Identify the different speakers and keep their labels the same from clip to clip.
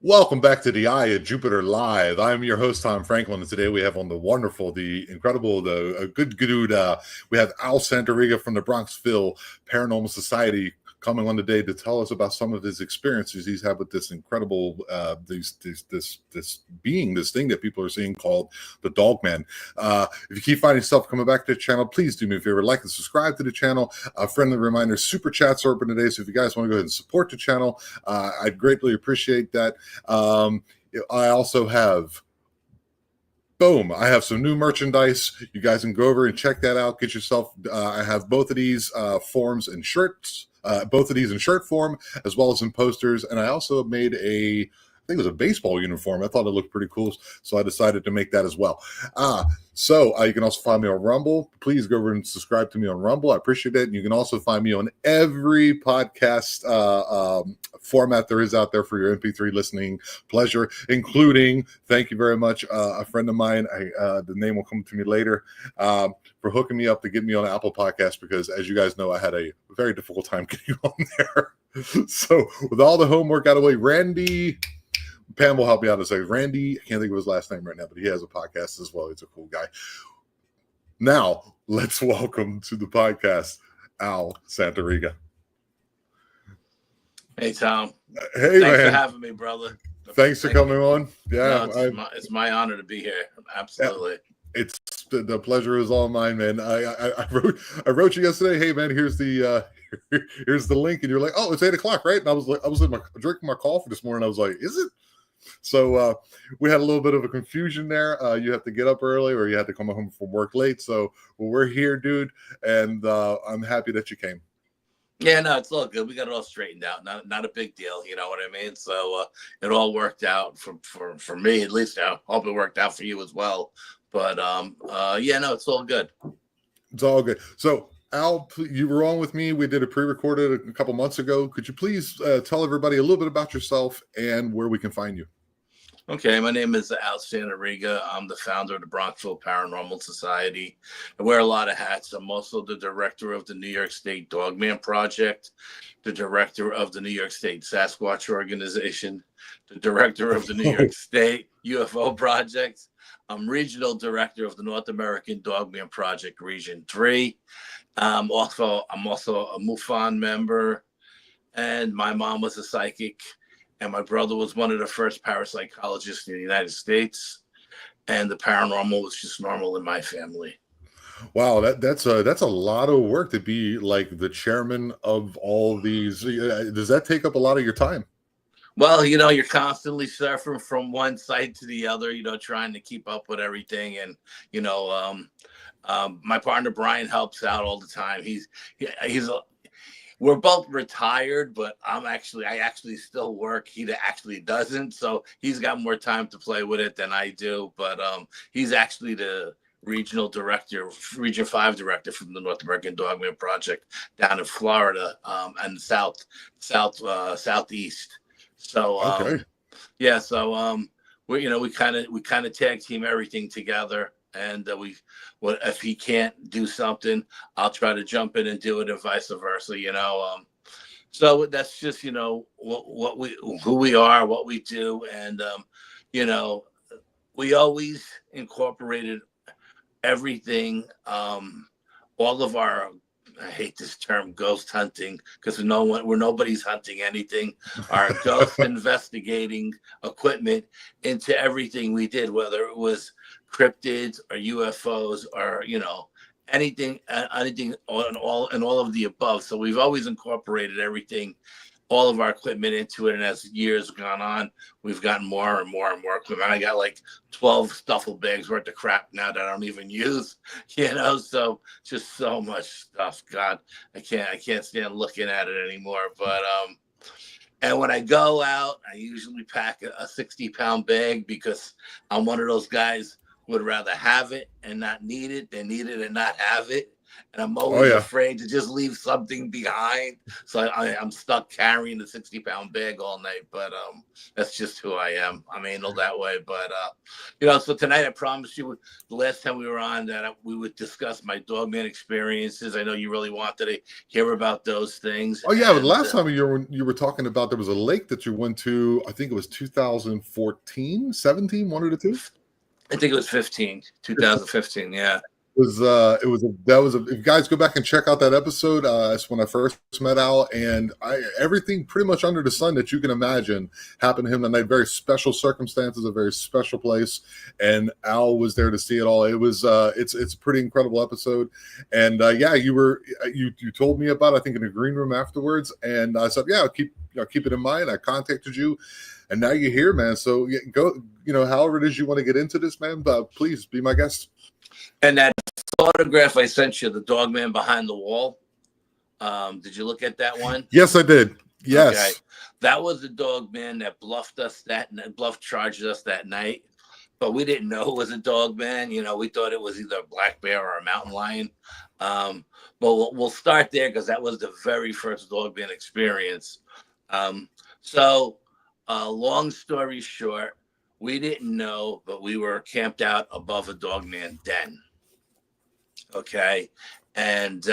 Speaker 1: Welcome back to the Eye of Jupiter Live. I'm your host, Tom Franklin, and today we have on the wonderful, the incredible, the good dude. We have Al Santariga from the Bronxville Paranormal Society coming on today to tell us about some of his experiences he's had with this incredible, this thing that people are seeing called the Dogman. If you keep finding yourself coming back to the channel, please do me a favor, like and subscribe to the channel. A friendly reminder, super chats are open today, so if you guys want to go ahead and support the channel, I'd greatly appreciate that. I also have I have some new merchandise. You guys can go over and check that out. Get yourself, I have both of these forms and shirts, both of these in shirt form, as well as in posters. And I also made I think it was a baseball uniform. I thought it looked pretty cool, so I decided to make that as well. So you can also find me on Rumble. Please go over and subscribe to me on Rumble. I appreciate it. And you can also find me on every podcast format there is out there for your MP3 listening pleasure, including, thank you very much, a friend of mine, the name will come to me later, for hooking me up to get me on Apple Podcasts, because as you guys know, I had a very difficult time getting on there. So with all the homework out of the way, Randy... Pam will help me out in a second. Randy, I can't think of his last name right now, but he has a podcast as well. He's a cool guy. Now, let's welcome to the podcast, Al Santariga.
Speaker 2: Hey, Tom.
Speaker 1: Hey,
Speaker 2: Thanks
Speaker 1: man.
Speaker 2: for having me, brother.
Speaker 1: Thanks for coming on. Yeah,
Speaker 2: no, it's my honor to be here. Absolutely.
Speaker 1: It's the pleasure is all mine, man. I wrote you yesterday. Hey, man, here's the link, and you're like, oh, it's 8:00, right? And I was drinking my coffee this morning. I was like, is it? So we had a little bit of a confusion there. You have to get up early, or you had to come home from work late. So we're here, dude, and I'm happy that you came.
Speaker 2: Yeah, no, it's all good. We got it all straightened out. Not a big deal, you know what I mean? So it all worked out for me, at least. I hope it worked out for you as well. But yeah, no, it's all good.
Speaker 1: It's all good. So Al, you were on with me. We did a pre-recorded a couple months ago. Could you please tell everybody a little bit about yourself and where we can find you?
Speaker 2: Okay, my name is Al Santariga. I'm the founder of the Bronxville Paranormal Society. I wear a lot of hats. I'm also the director of the New York State Dogman Project, the director of the New York State Sasquatch Organization, the director of the New York State UFO Project. I'm regional director of the North American Dogman Project Region 3. I'm also a MUFON member, and my mom was a psychic, and my brother was one of the first parapsychologists in the United States, and the paranormal was just normal in my family.
Speaker 1: Wow, that's a lot of work to be like the chairman of all these. Does that take up a lot of your time?
Speaker 2: Well, you're constantly surfing from one site to the other, trying to keep up with everything. And, you know, my partner Brian helps out all the time. He's we're both retired, but I actually still work. He actually doesn't, so he's got more time to play with it than I do. But he's actually the region 5 director from the North American Dogman Project down in Florida, and southeast. So
Speaker 1: Okay.
Speaker 2: yeah, so we kind of tag team everything together, and what if he can't do something, I'll try to jump in and do it, and vice versa. So that's just what we who we are, what we do, and you know we always incorporated everything. All of our, I hate this term, ghost hunting, because we're nobody's hunting anything. Our ghost investigating equipment into everything we did, whether it was cryptids or UFOs or anything and all of the above. So we've always incorporated everything, all of our equipment into it. And as years have gone on, we've gotten more and more and more equipment. I got like 12 stuffle bags worth of crap now that I don't even use, so just so much stuff. God, I can't stand looking at it anymore. But and when I go out, I usually pack a 60-pound bag, because I'm one of those guys who would rather have it and not need it than need it and not have it. And I'm
Speaker 1: Oh
Speaker 2: always
Speaker 1: yeah.
Speaker 2: afraid to just leave something behind. So I'm stuck carrying the 60-pound bag all night. But that's just who I am. I'm anal that way. But so tonight I promised you, the last time we were on, that we would discuss my Dogman experiences. I know you really wanted to hear about those things.
Speaker 1: Oh yeah. But
Speaker 2: And
Speaker 1: last time you were talking about, there was a lake that you went to. I think it was 2014, 17, one of the two.
Speaker 2: I think it was 2015. Yeah.
Speaker 1: If you guys go back and check out that episode, that's when I first met Al, and everything pretty much under the sun that you can imagine happened to him that night. Very special circumstances, a very special place, and Al was there to see it all. It was it's a pretty incredible episode. And yeah, you told me about it, I think, in the green room afterwards, and I said, yeah, I'll keep it in mind. I contacted you, and now you're here, man. So yeah, go, however it is you want to get into this, man, please be my guest.
Speaker 2: And that photograph I sent you, the Dogman behind the wall. Did you look at that one?
Speaker 1: Yes, I did. Yes.
Speaker 2: Okay. That was the Dogman that bluff charged us that night. But we didn't know it was a Dogman. We thought it was either a black bear or a mountain lion. But we'll start there, because that was the very first Dogman experience. So long story short, we didn't know, but we were camped out above a Dogman den. Okay. And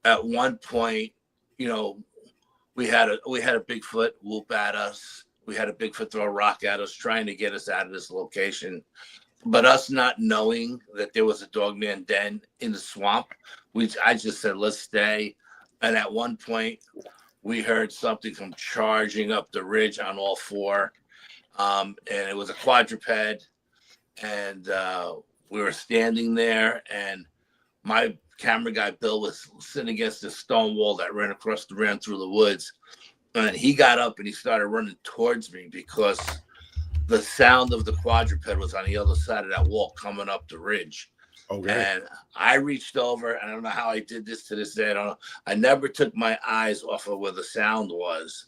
Speaker 2: at one point, we had a Bigfoot whoop at us. We had a Bigfoot throw a rock at us, trying to get us out of this location. But us not knowing that there was a Dogman den in the swamp, I just said, let's stay. And at one point, we heard something come charging up the ridge on all four. And it was a quadruped. And we were standing there, and my camera guy, Bill, was sitting against this stone wall that ran through the woods. And he got up and he started running towards me, because the sound of the quadruped was on the other side of that wall coming up the ridge.
Speaker 1: Okay.
Speaker 2: And I reached over, and I don't know how I did this to this day. I don't know. I never took my eyes off of where the sound was.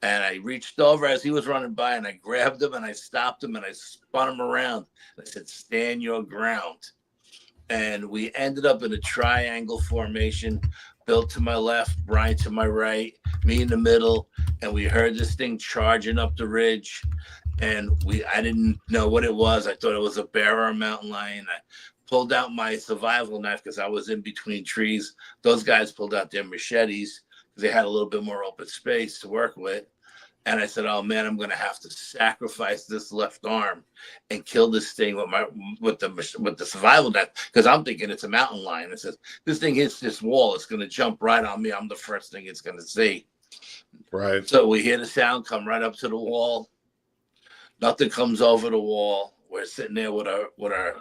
Speaker 2: And I reached over as he was running by, and I grabbed him and I stopped him and I spun him around. I said, stand your ground. And we ended up in a triangle formation, Bill to my left, Brian to my right, me in the middle. And we heard this thing charging up the ridge. And I didn't know what it was. I thought it was a bear or a mountain lion. I pulled out my survival knife, because I was in between trees. Those guys pulled out their machetes, because they had a little bit more open space to work with. And I said, oh man, I'm going to have to sacrifice this left arm and kill this thing with the survival knife, because I'm thinking it's a mountain lion. It says, this thing hits this wall, it's going to jump right on me. I'm the first thing it's going to see.
Speaker 1: Right.
Speaker 2: So we hear the sound come right up to the wall. Nothing comes over the wall. We're sitting there with our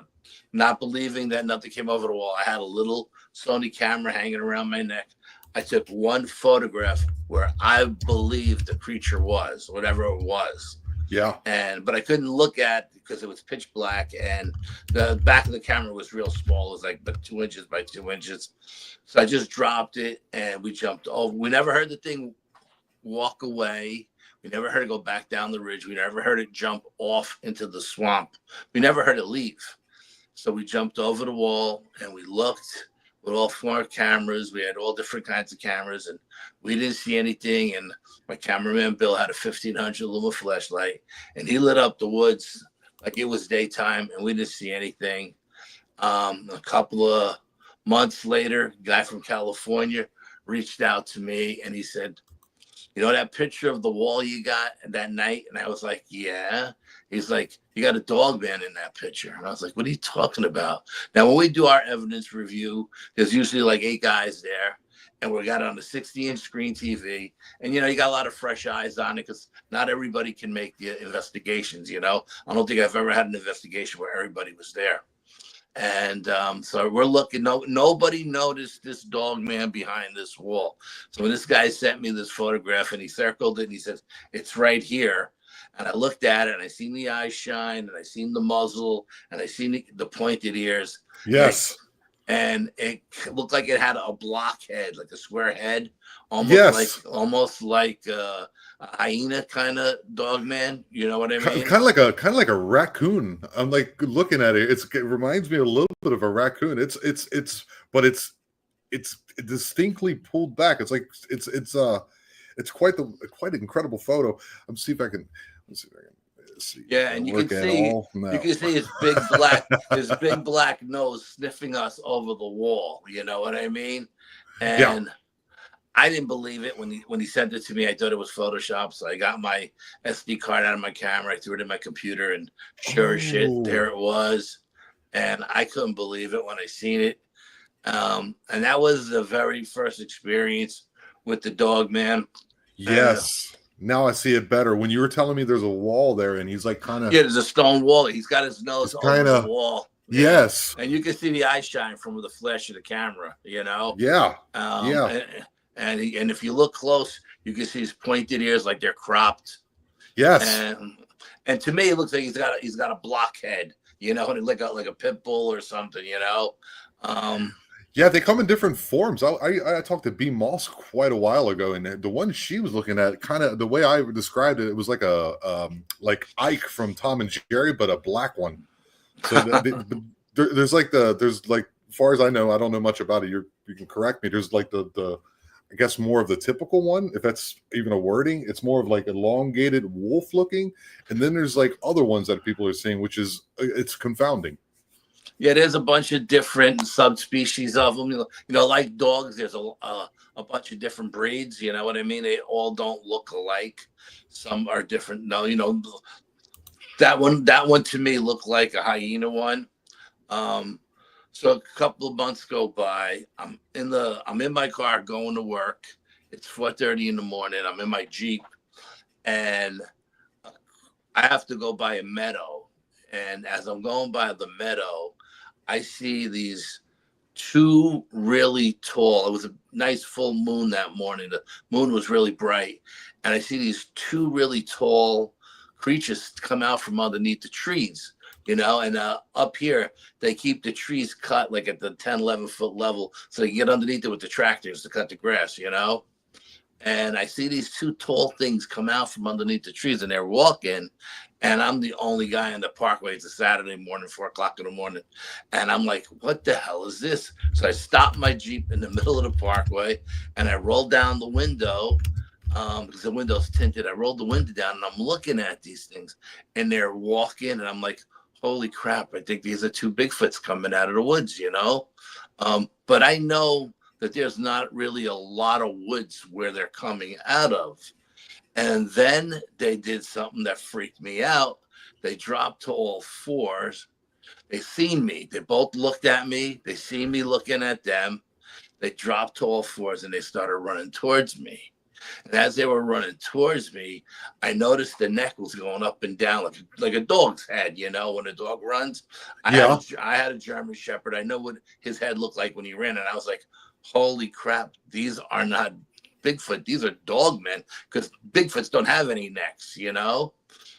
Speaker 2: not believing that nothing came over the wall. I had a little Sony camera hanging around my neck. I took one photograph where I believed the creature was, whatever it was.
Speaker 1: Yeah.
Speaker 2: But I couldn't look at because it was pitch black, and the back of the camera was real small. It was like 2 inches by 2 inches. So I just dropped it and we jumped over. We never heard the thing walk away. We never heard it go back down the ridge. We never heard it jump off into the swamp. We never heard it leave. So we jumped over the wall and we looked with all 4 cameras. We had all different kinds of cameras and we didn't see anything. And my cameraman, Bill, had a 1500 luma flashlight and he lit up the woods like it was daytime and we didn't see anything. A couple of months later, a guy from California reached out to me and he said, you know that picture of the wall you got that night? And I was like, yeah. He's like, you got a Dogman in that picture. And I was like, what are you talking about? Now, when we do our evidence review, there's usually like 8 guys there. And we got it on the 60-inch screen TV. And, you got a lot of fresh eyes on it because not everybody can make the investigations, I don't think I've ever had an investigation where everybody was there. And so we're looking. Nobody noticed this Dogman behind this wall. So when this guy sent me this photograph and he circled it and he says, it's right here. And I looked at it and I seen the eyes shine and I seen the muzzle and I seen the pointed ears.
Speaker 1: Yes.
Speaker 2: And it looked like it had a block head, like a square head, almost like a hyena kind of Dogman. You know what I mean?
Speaker 1: Kind of like a raccoon. I'm like looking at it. It reminds me a little bit of a raccoon. But it's distinctly pulled back. It's like it's quite an incredible photo. Let's see if I can see.
Speaker 2: Yeah, and you can see his big black nose sniffing us over the wall. You know what I mean? And I didn't believe it when he sent it to me. I thought it was Photoshop, so I got my SD card out of my camera. I threw it in my computer, and sure as shit, there it was. And I couldn't believe it when I seen it. And that was the very first experience with the Dogman.
Speaker 1: Yes. Now I see it better. When you were telling me there's a wall there and he's like kind of...
Speaker 2: Yeah, there's a stone wall. He's got his nose over the wall.
Speaker 1: Yes.
Speaker 2: And you can see the eye shine from the flash of the camera,
Speaker 1: Yeah.
Speaker 2: And if you look close, you can see his pointed ears like they're cropped.
Speaker 1: Yes.
Speaker 2: And to me, it looks like he's got a block head, and like a pit bull or something,
Speaker 1: Yeah, they come in different forms. I talked to B. Moss quite a while ago, and the one she was looking at, kind of the way I described it, it was like like Ike from Tom and Jerry, but a black one. So there's like, as far as I know, I don't know much about it. You can correct me. There's like the I guess more of the typical one, if that's even a wording. It's more of like elongated wolf looking, and then there's like other ones that people are seeing, which is it's confounding.
Speaker 2: Yeah, there's a bunch of different subspecies of them. Like dogs, there's a bunch of different breeds. You know what I mean? They all don't look alike. Some are different. No, that one to me looked like a hyena one. So a couple of months go by. I'm in my car going to work. It's 4:30 in the morning. I'm in my Jeep, and I have to go by a meadow. And as I'm going by the meadow, I see these 2 really tall. It was a nice full moon that morning. The moon was really bright. And I see these 2 really tall creatures come out from underneath the trees, and up here, they keep the trees cut like at the 10, 11 foot level. So they get underneath it with the tractors to cut the grass, And I see these 2 tall things come out from underneath the trees and they're walking. And I'm the only guy on the parkway. It's a Saturday morning, 4:00 in the morning. And I'm like, what the hell is this? So I stopped my Jeep in the middle of the parkway and I rolled down the window because the window's tinted. I rolled the window down and I'm looking at these things and they're walking. And I'm like, holy crap, I think these are 2 Bigfoots coming out of the woods, But I know that there's not really a lot of woods where they're coming out of. And then they did something that freaked me out. They dropped to all 4s. They seen me. They both looked at me. They see me looking at them. They dropped to all 4s and they started running towards me. And as they were running towards me, I noticed the neck was going up and down like a dog's head, you know, when a dog runs.
Speaker 1: Yeah.
Speaker 2: I had a German Shepherd. I know what his head looked like when he ran, and I was like, holy crap, these are not Bigfoot. These are dogmen, because Bigfoots don't have any necks, you know?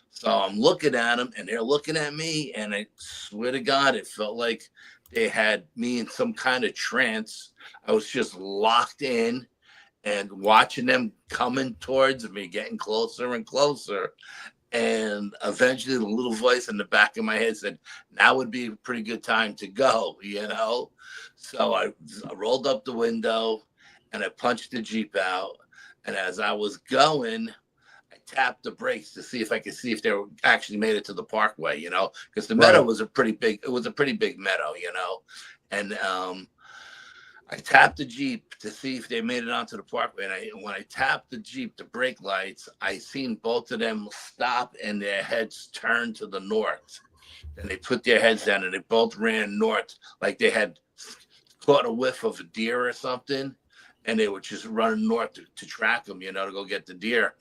Speaker 2: So I'm looking at them and they're looking at me, and I swear to God, it felt like they had me in some kind of trance. I was just locked in and watching them coming towards me, getting closer and closer. And eventually the little voice in the back of my head said, now would be a pretty good time to go, you know? So I rolled up the window and I punched the Jeep out. And as I was going, I tapped the brakes to see if I could see if they were actually made it to the parkway, you know, because the meadow was a pretty big meadow, you know. And I tapped the Jeep to see if they made it onto the parkway. And when I tapped the Jeep, the brake lights, I seen both of them stop and their heads turn to the north. And they put their heads down and they both ran north like they had caught a whiff of a deer or something. And they were just running north to track them, you know, to go get the deer.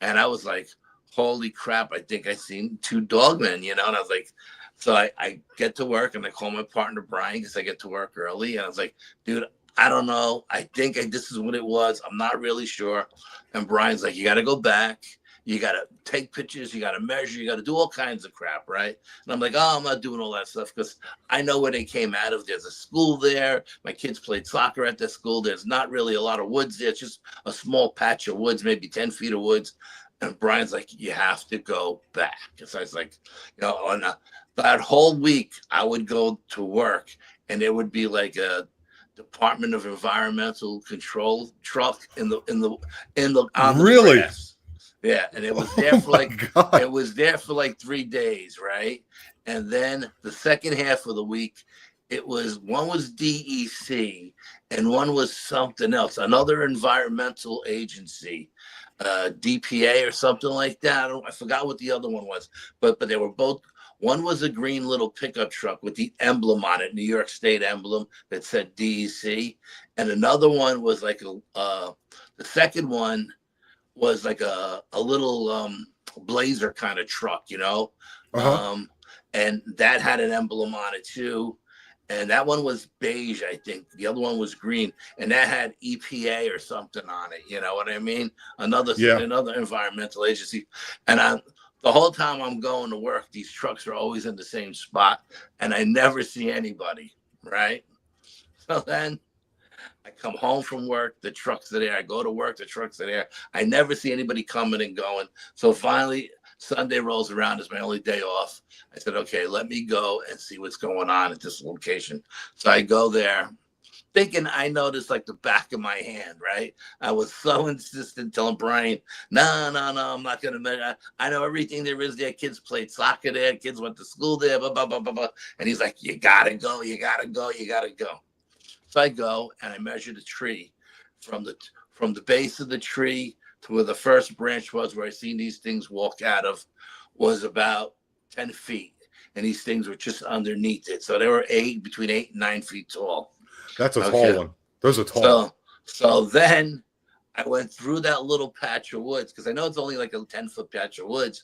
Speaker 2: And I was like, holy crap, I think I seen two dogmen, you know? And I was like, so I get to work and I call my partner, Brian, because I get to work early. And I was like, dude, I don't know. I think this is what it was. I'm not really sure. And Brian's like, you got to go back. You got to take pictures. You got to measure. You got to do all kinds of crap, right? And I'm like, oh, I'm not doing all that stuff because I know where they came out of. There's a school there. My kids played soccer at that school. There's not really a lot of woods there. It's just a small patch of woods, maybe 10 feet of woods. And Brian's like, you have to go back. So I was like, you know, on that whole week, I would go to work and there would be like a Department of Environmental Control truck on the grass. Yeah, and it was there for like 3 days, right? And then the second half of the week, one was DEC and one was something else, another environmental agency, DPA or something like that. I forgot what the other one was, but they were both. One was a green little pickup truck with the emblem on it, New York State emblem that said DEC, and another one was like the second one was like a little Blazer kind of truck, you know, and that had an emblem on it too. And that one was beige, I think. The other one was green, and that had EPA or something on it. You know what I mean? Another environmental agency. And the whole time I'm going to work, these trucks are always in the same spot, and I never see anybody. Right? So then I come home from work, the trucks are there. I go to work, the trucks are there. I never see anybody coming and going. So finally, Sunday rolls around. It's my only day off. I said, okay, let me go and see what's going on at this location. So I go there thinking I noticed like the back of my hand, right? I was so insistent telling Brian, no, I'm not going to. I know everything there is there. Kids played soccer there. Kids went to school there, blah, blah, blah, blah, blah. And he's like, you got to go. So I go and I measure the tree from the base of the tree to where the first branch was, where I seen these things walk out of, was about 10 feet. And these things were just underneath it. So they were between 8 and 9 feet tall.
Speaker 1: That's a tall one. Those are tall.
Speaker 2: So then I went through that little patch of woods, because I know it's only like a 10-foot patch of woods,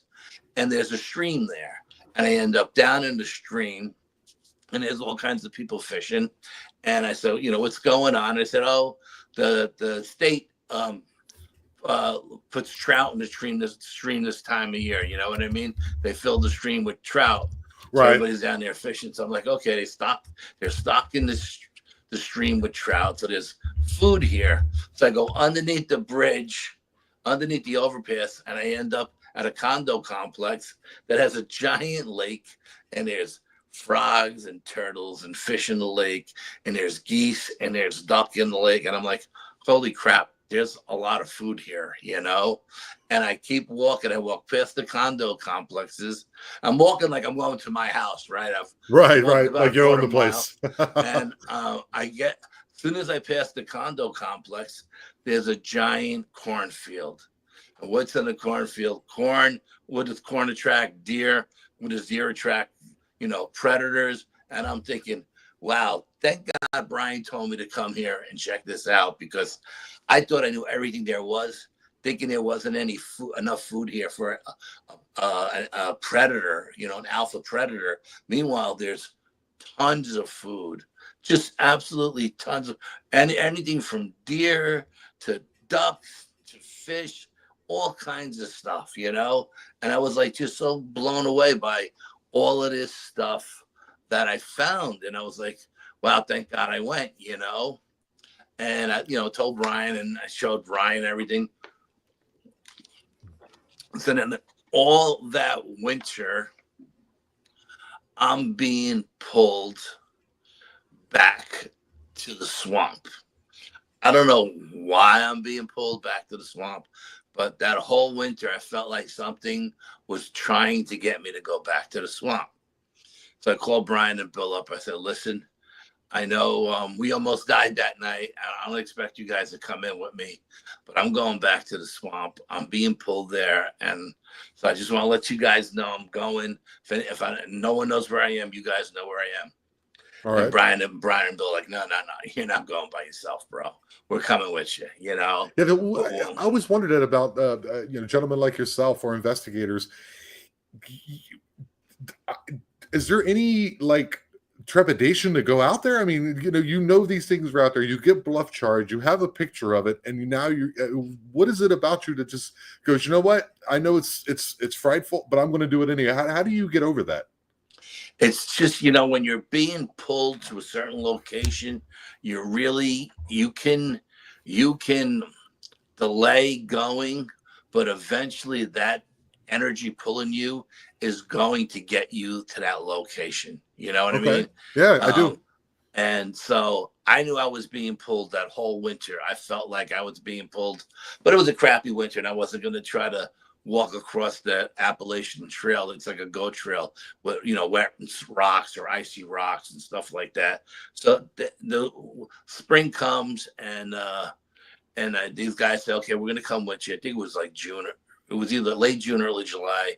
Speaker 2: and there's a stream there. And I end up down in the stream, and there's all kinds of people fishing. And I said, what's going on? I said, the state puts trout in the stream this time of year. You know what I mean? They fill the stream with trout. So
Speaker 1: right.
Speaker 2: Everybody's down there fishing. So I'm like, okay, they're stocking the stream with trout. So there's food here. So I go underneath the bridge, underneath the overpass, and I end up at a condo complex that has a giant lake, and there's frogs and turtles and fish in the lake, and there's geese and there's duck in the lake. And I'm like, holy crap, there's a lot of food here, and I keep walking. I walk past the condo complexes. I'm walking like I'm going to my house, right?
Speaker 1: Right, like you own the place.
Speaker 2: And as soon as I pass the condo complex, there's a giant cornfield. And what's in the cornfield? Corn. What does corn attract? Deer. What does deer attract? Predators. And I'm thinking, wow, thank God Brian told me to come here and check this out, because I thought I knew everything there was. thinking there wasn't enough food here for a predator, an alpha predator. Meanwhile, there's tons of food, just absolutely tons of, and anything from deer to ducks to fish, all kinds of stuff, And I was like just so blown away by all of this stuff that I found, and I was like, wow, thank God I went, And I, told Brian, and I showed Brian everything. So then all that winter, I'm being pulled back to the swamp. I don't know why I'm being pulled back to the swamp, but that whole winter, I felt like something was trying to get me to go back to the swamp. So I called Brian and Bill up. I said, listen, I know we almost died that night. I don't expect you guys to come in with me, but I'm going back to the swamp. I'm being pulled there. And so I just want to let you guys know I'm going. If no one knows where I am, you guys know where I am.
Speaker 1: All right.
Speaker 2: And Brian and Bill like, no, you're not going by yourself, bro. We're coming with you,
Speaker 1: Yeah, I always wondered that about gentlemen like yourself or investigators. Is there any trepidation to go out there? I mean, these things are out there. You get bluff charged. You have a picture of it, and now what is it about you that just goes? You know what? I know it's frightful, but I'm going to do it anyway. How do you get over that?
Speaker 2: It's just, when you're being pulled to a certain location, you can delay going, but eventually that energy pulling you is going to get you to that location. You know what I mean?
Speaker 1: Yeah, I do.
Speaker 2: And so I knew I was being pulled that whole winter. I felt like I was being pulled, but it was a crappy winter, and I wasn't going to try to walk across the Appalachian Trail. It's like a goat trail with, wet rocks or icy rocks and stuff like that. So the spring comes, and these guys say, okay, we're going to come with you. I think it was like June. It was either late June, early July.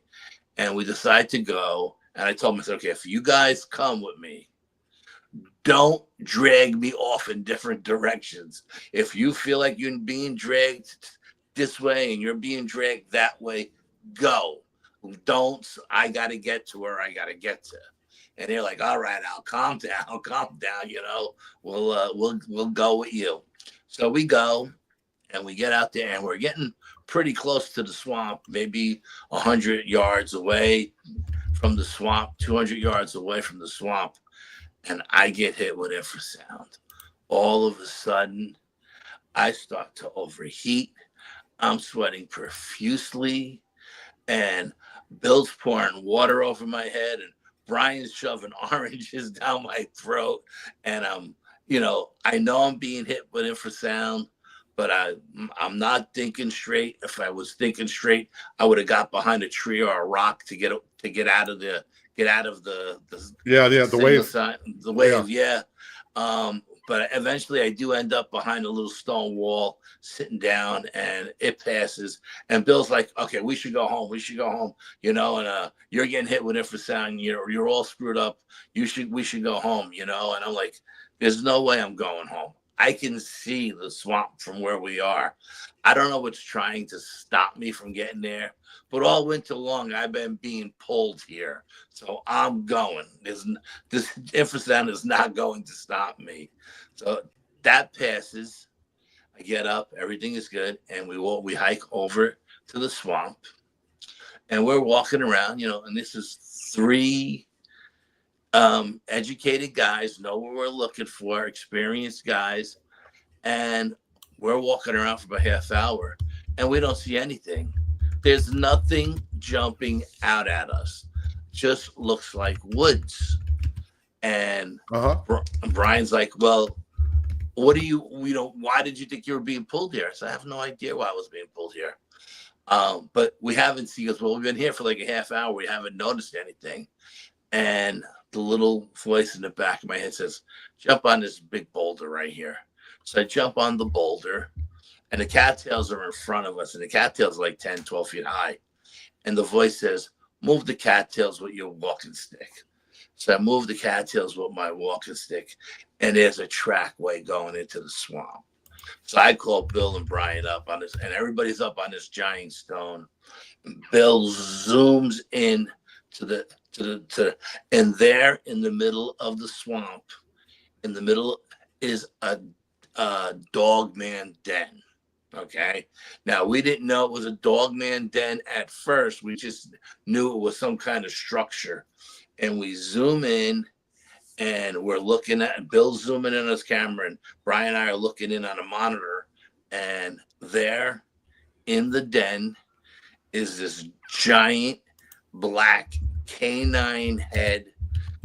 Speaker 2: And we decided to go. And I told them, I said, okay, if you guys come with me, don't drag me off in different directions. If you feel like you're being dragged this way and you're being dragged that way, go. Don't. I got to get to where I got to get to. And they're like, all right, Al, calm down. We'll go with you. So we go, and we get out there, and we're getting pretty close to the swamp, maybe 100 yards away from the swamp, 200 yards away from the swamp. And I get hit with infrasound. All of a sudden, I start to overheat. I'm sweating profusely, and Bill's pouring water over my head, and Brian's shoving oranges down my throat. And I know I'm being hit with infrasound, but I'm not thinking straight. If I was thinking straight, I would have got behind a tree or a rock to get out of the
Speaker 1: wave.
Speaker 2: The wave, yeah. But eventually I do end up behind a little stone wall, sitting down, and it passes. And Bill's like, okay, we should go home. And you're getting hit with infrasound. You're all screwed up. We should go home, And I'm like, there's no way I'm going home. I can see the swamp from where we are. I don't know what's trying to stop me from getting there, but all winter long, I've been being pulled here. So I'm going. This infrasound is not going to stop me. So that passes. I get up. Everything is good. And we hike over to the swamp. And we're walking around, and this is 3 educated guys, know what we're looking for, experienced guys. And we're walking around for about half hour, and we don't see anything. There's nothing jumping out at us. Just looks like woods. And Brian's like, well, why did you think you were being pulled here? So I have no idea why I was being pulled here. But we haven't seen us. Well, we've been here for like a half hour. We haven't noticed anything. And the little voice in the back of my head says, jump on this big boulder right here. So I jump on the boulder, and the cattails are in front of us, and the cattails are like 10, 12 feet high. And the voice says, move the cattails with your walking stick. So I move the cattails with my walking stick, and there's a trackway going into the swamp. So I called Bill and Brian up on this, and everybody's up on this giant stone. Bill zooms in and there in the middle of the swamp, in the middle is a Dogman den. Okay. Now we didn't know it was a Dogman den at first. We just knew it was some kind of structure. And we zoom in and we're looking at Bill's zooming in on his camera, and Brian and I are looking in on a monitor. And there in the den is this giant black canine head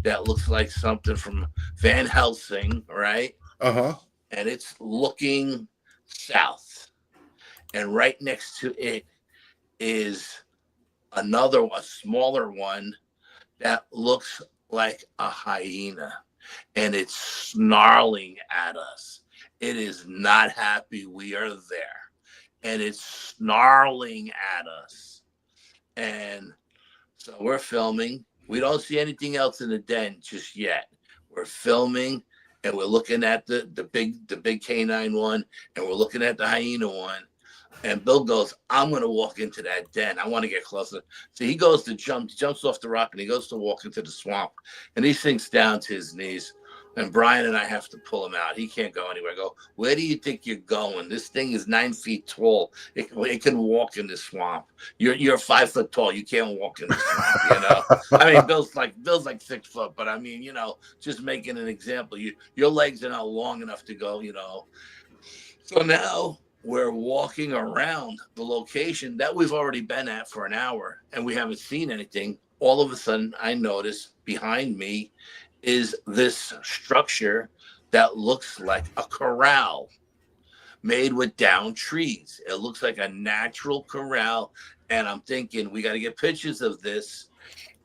Speaker 2: that looks like something from Van Helsing, right?
Speaker 1: Uh-huh.
Speaker 2: And it's looking south. And right next to it is a smaller one that looks like a hyena. And it's snarling at us. It is not happy we are there. And it's snarling at us. And so we're filming. We don't see anything else in the den just yet. We're filming and we're looking at the big canine one, and we're looking at the hyena one. And Bill goes, I'm going to walk into that den. I want to get closer. So he goes to jumps off the rock, and he goes to walk into the swamp. And he sinks down to his knees. And Brian and I have to pull him out. He can't go anywhere. I go, where do you think you're going? This thing is 9 feet tall. It can walk in the swamp. You're 5 foot tall. You can't walk in the swamp, I mean, Bill's like 6 foot, but I mean, just making an example. Your legs are not long enough to go, So now we're walking around the location that we've already been at for an hour, and we haven't seen anything. All of a sudden, I notice behind me is this structure that looks like a corral made with down trees. It looks like a natural corral. And I'm thinking, we got to get pictures of this.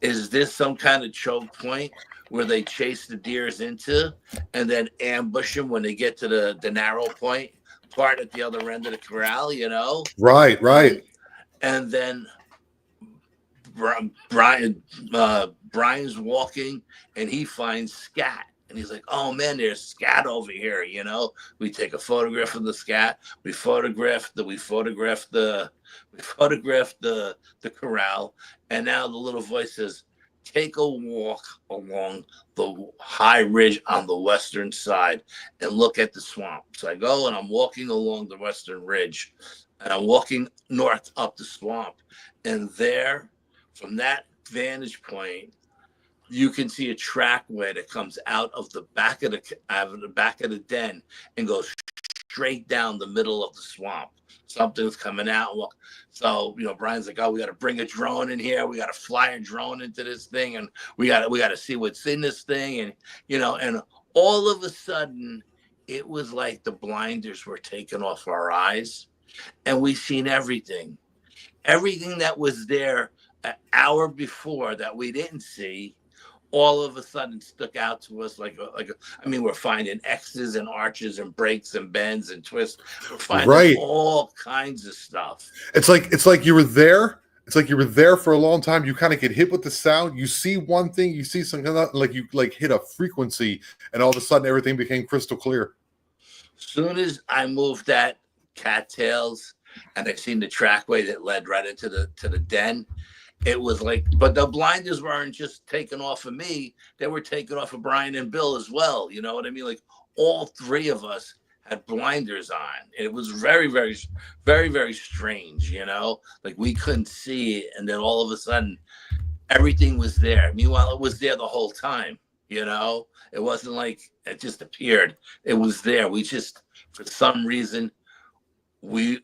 Speaker 2: Is this some kind of choke point where they chase the deers into and then ambush them when they get to the narrow part at the other end of the corral,
Speaker 1: Right.
Speaker 2: And then Brian's walking and he finds scat, and he's like, oh man, there's scat over here. We take a photograph of the scat. We photograph the corral. And now the little voice says, take a walk along the high ridge on the western side and look at the swamp. So I go and I'm walking along the western ridge, and I'm walking north up the swamp. And there, from that vantage point, you can see a trackway that comes out of the back of the den and goes straight down the middle of the swamp. Something's coming out. So, Brian's like, oh, we got to bring a drone in here. We got to fly a drone into this thing, and we got to see what's in this thing. And, and all of a sudden, it was like the blinders were taken off our eyes, and we seen everything that was there an hour before that we didn't see, all of a sudden stuck out to us we're finding X's and arches and breaks and bends and twists. We're finding all kinds of stuff.
Speaker 1: It's like you were there. It's like you were there for a long time. You kind of get hit with the sound. You see one thing, you see something like you hit a frequency, and all of a sudden everything became crystal clear.
Speaker 2: Soon as I moved that cattails and I seen the trackway that led right into the den, it was like, but the blinders weren't just taken off of me. They were taken off of Brian and Bill as well. You know what I mean? Like all three of us had blinders on. It was very, very, very, very strange, like we couldn't see it. And then all of a sudden everything was there. Meanwhile, it was there the whole time, it wasn't like it just appeared. It was there. We just, for some reason, we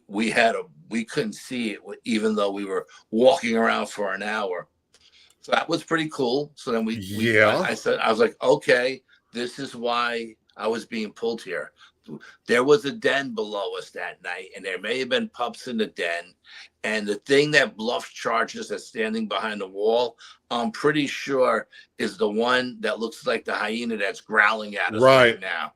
Speaker 2: couldn't see it, even though we were walking around for an hour. So that was pretty cool. So then I was like, okay, this is why I was being pulled here. There was a den below us that night, and there may have been pups in the den. And the thing that Bluff charges that's standing behind the wall, I'm pretty sure is the one that looks like the hyena that's growling at us right now.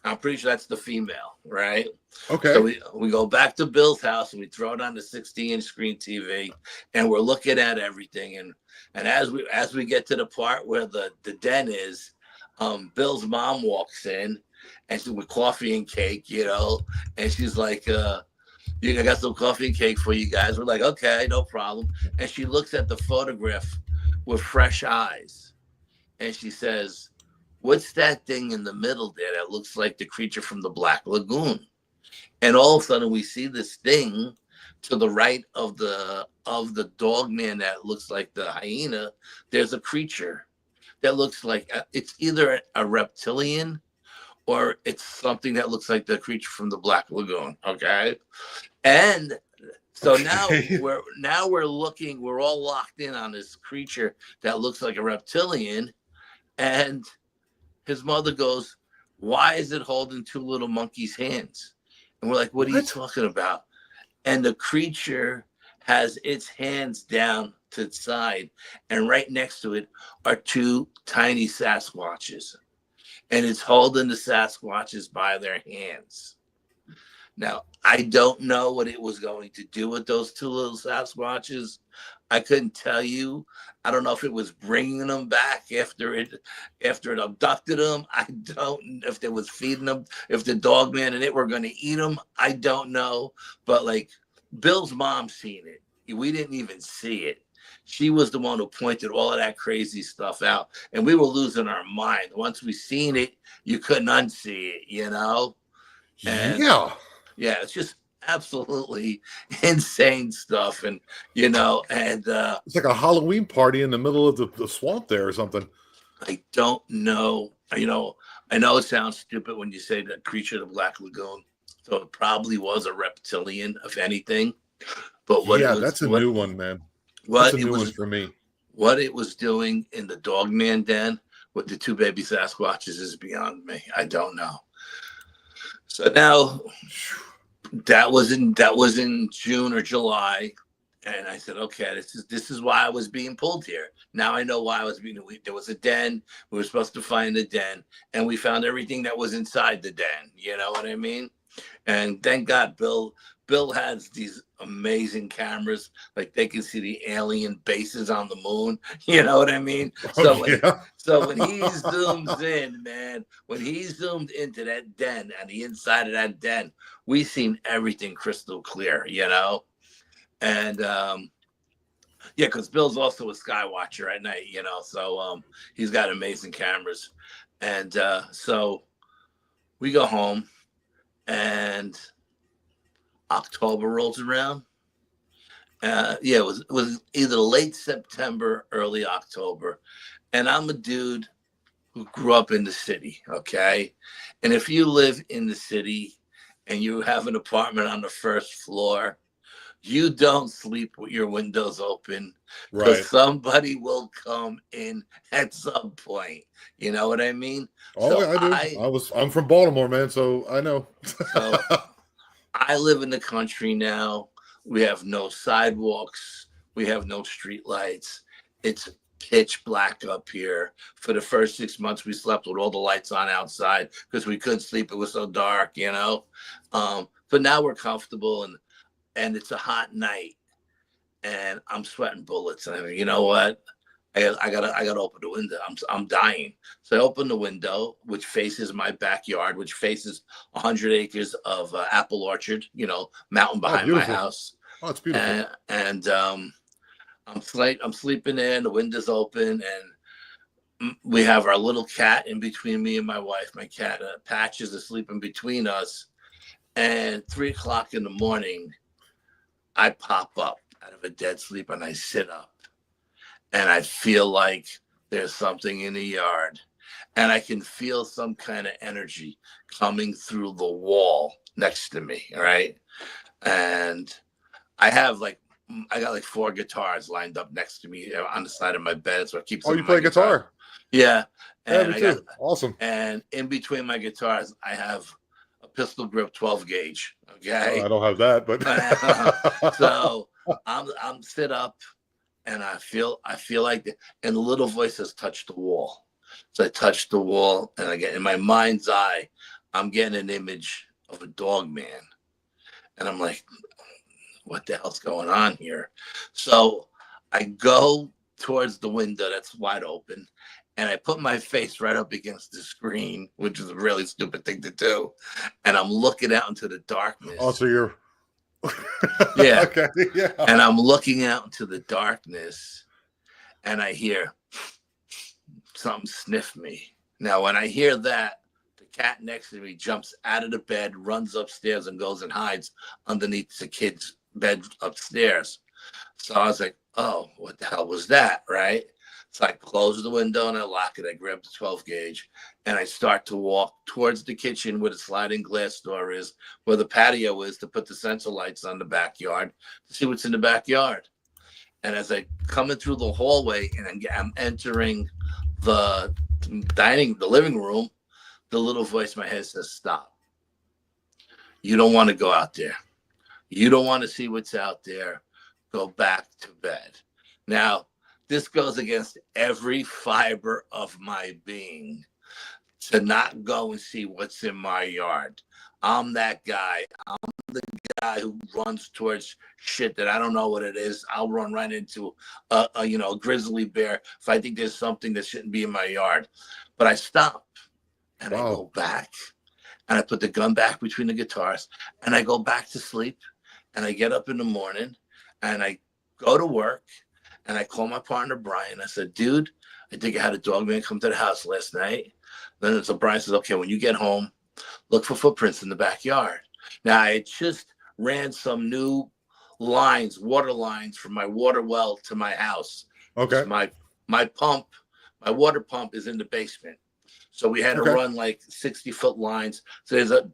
Speaker 2: I'm pretty sure that's the female, right?
Speaker 1: Okay.
Speaker 2: So we go back to Bill's house and we throw it on the 60-inch screen TV, and we're looking at everything. And as we get to the part where the den is, Bill's mom walks in, and she's with coffee and cake, and she's like, I got some coffee and cake for you guys. We're like, okay, no problem. And she looks at the photograph with fresh eyes, and she says, "What's that thing in the middle there that looks like the creature from the Black Lagoon?" And all of a sudden, we see this thing to the right of the dog man that looks like the hyena. There's a creature that looks like it's either a reptilian or it's something that looks like the creature from the Black Lagoon. Okay, and so
Speaker 1: Okay.
Speaker 2: now we're looking. We're all locked in on this creature that looks like a reptilian, and his mother goes, "Why is it holding two little monkeys' hands?" And we're like, "What are you
Speaker 1: What?
Speaker 2: talking about?" And the creature has its hands down to its side, and right next to it are two tiny Sasquatches, and it's holding the Sasquatches by their hands. Now, I don't know what it was going to do with those two little Sasquatches. I couldn't tell you. I don't know if it was bringing them back after it abducted them. I don't if it was feeding them, if the dog man and it were going to eat them. I don't know. But like Bill's mom seen it. We didn't even see it. She was the one who pointed all of that crazy stuff out, and we were losing our mind. Once we seen it, you couldn't unsee it. And
Speaker 1: Yeah.
Speaker 2: yeah, it's just absolutely insane stuff. And
Speaker 1: It's like a Halloween party in the middle of the swamp there or something.
Speaker 2: I don't know. I know it sounds stupid when you say the creature of the Black Lagoon. So it probably was a reptilian, if anything. But
Speaker 1: Yeah, that's a new one, man. That's a
Speaker 2: what it
Speaker 1: new one
Speaker 2: was
Speaker 1: for me.
Speaker 2: what it was doing in the Dogman den with the two baby Sasquatches is beyond me. I don't know. So now that was in June or July, and I said, okay, this is why I was being pulled here. Now I know why I was being. There was a den. We were supposed to find the den, and we found everything that was inside the den. You know what I mean? And thank God, Bill has these amazing cameras, like they can see the alien bases on the moon. You know what I mean?
Speaker 1: Oh,
Speaker 2: So
Speaker 1: yeah.
Speaker 2: when he zooms in, man, when he zoomed into that den and the inside of that den, we seen everything crystal clear. And yeah, because Bill's also a sky watcher at night. So he's got amazing cameras. And so we go home, and October rolls around. Yeah, it was either late September, early October, and I'm a dude who grew up in the city. Okay, and if you live in the city and you have an apartment on the first floor, you don't sleep with your windows open because
Speaker 1: Right.
Speaker 2: somebody will come in at some point. You know what I mean?
Speaker 1: Oh,
Speaker 2: So
Speaker 1: yeah, I do. I'm from Baltimore, man, so I know.
Speaker 2: so I live in the country now. We have no sidewalks. We have no street lights. It's pitch black up here. For the first 6 months, we slept with all the lights on outside because we couldn't sleep. It was so dark. But now we're comfortable, and it's a hot night, and I'm sweating bullets. And I mean, you know what? I gotta open the window. I'm dying. So I open the window, which faces my backyard, which faces 100 acres of apple orchard, mountain
Speaker 1: Oh,
Speaker 2: behind my
Speaker 1: beautiful.
Speaker 2: house.
Speaker 1: Oh, it's beautiful.
Speaker 2: And I'm sleeping in. The window's open, and we have our little cat in between me and my wife. My cat Patches is sleeping between us. And 3 o'clock in the morning, I pop up out of a dead sleep and I sit up. And I feel like there's something in the yard, and I can feel some kind of energy coming through the wall next to me. All right. And I got like 4 guitars lined up next to me on the side of my bed. So I keep
Speaker 1: Oh,
Speaker 2: some
Speaker 1: you
Speaker 2: of my
Speaker 1: play guitar?
Speaker 2: Yeah.
Speaker 1: Yeah,
Speaker 2: And
Speaker 1: me too. Awesome.
Speaker 2: and in between my guitars, I have a pistol grip 12 gauge.
Speaker 1: I
Speaker 2: Okay.
Speaker 1: don't have that, but
Speaker 2: So I'm sit up, and I feel like and the little voice says, touch the wall. So I touch the wall, and I get in my mind's eye, I'm getting an image of a dog man. And I'm like, what the hell's going on here? So I go towards the window that's wide open, and I put my face right up against the screen, which is a really stupid thing to do. And I'm looking out into the
Speaker 1: Oh,
Speaker 2: darkness.
Speaker 1: so you're
Speaker 2: Yeah.
Speaker 1: okay. Yeah.
Speaker 2: And I'm looking out into the darkness, and I hear something sniff me. Now, when I hear that, the cat next to me jumps out of the bed, runs upstairs, and goes and hides underneath the kid's bed upstairs. So I was like, oh, what the hell was that? Right. So I close the window and I lock it. I grab the 12 gauge and I start to walk towards the kitchen where the sliding glass door is, where the patio is, to put the sensor lights on the backyard to see what's in the backyard. And as I coming through the hallway and I'm entering the the living room, the little voice in my head says, stop. You don't want to go out there. You don't want to see what's out there. Go back to bed. Now, this goes against every fiber of my being to not go and see what's in my yard. I'm that guy. I'm the guy who runs towards shit that I don't know what it is. I'll run right into a grizzly bear if I think there's something that shouldn't be in my yard. But I stop and I go back and I put the gun back between the guitars and I go back to sleep and I get up in the morning and I go to work and I call my partner, Brian. I said, dude, I think I had a Dogman come to the house last night. Then so Brian says, okay, when you get home, look for footprints in the backyard. Now, I just ran some new lines, water lines from my water well to my house.
Speaker 1: Okay.
Speaker 2: My pump, my water pump is in the basement. So we had to run like 60-foot lines. So there's a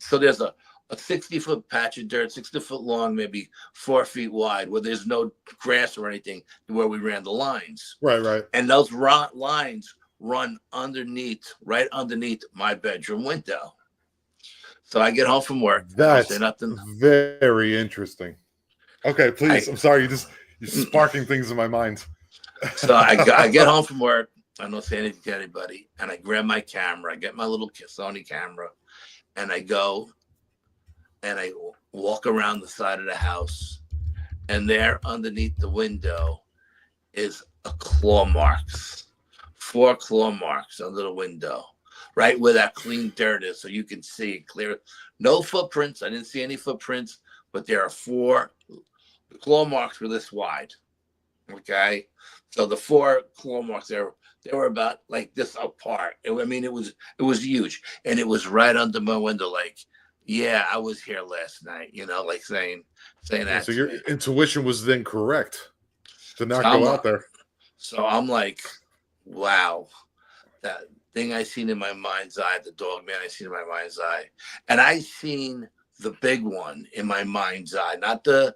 Speaker 2: 60-foot patch of dirt, 60-foot long, maybe 4 feet wide, where there's no grass or anything, where we ran the lines.
Speaker 1: Right.
Speaker 2: And those lines run right underneath my bedroom window. So I get home from work.
Speaker 1: That's very interesting. Okay, please. I'm sorry. You're sparking things in my mind.
Speaker 2: So I get home from work. I don't say anything to anybody. And I grab my camera. I get my little Sony camera. And I go and I walk around the side of the house. And there underneath the window is a claw marks. 4 claw marks under the window. Right where that clean dirt is, so you can see it clear. No footprints. I didn't see any footprints, but there are 4. The claw marks were this wide. Okay, so the 4 claw marks there, they were about like this apart. It was huge, and it was right under my window. Like, yeah, I was here last night. Like saying that.
Speaker 1: So your intuition was then correct to not go out there.
Speaker 2: So I'm like, wow, that thing I seen in my mind's eye, the Dogman I seen in my mind's eye, and I seen the big one in my mind's eye, not the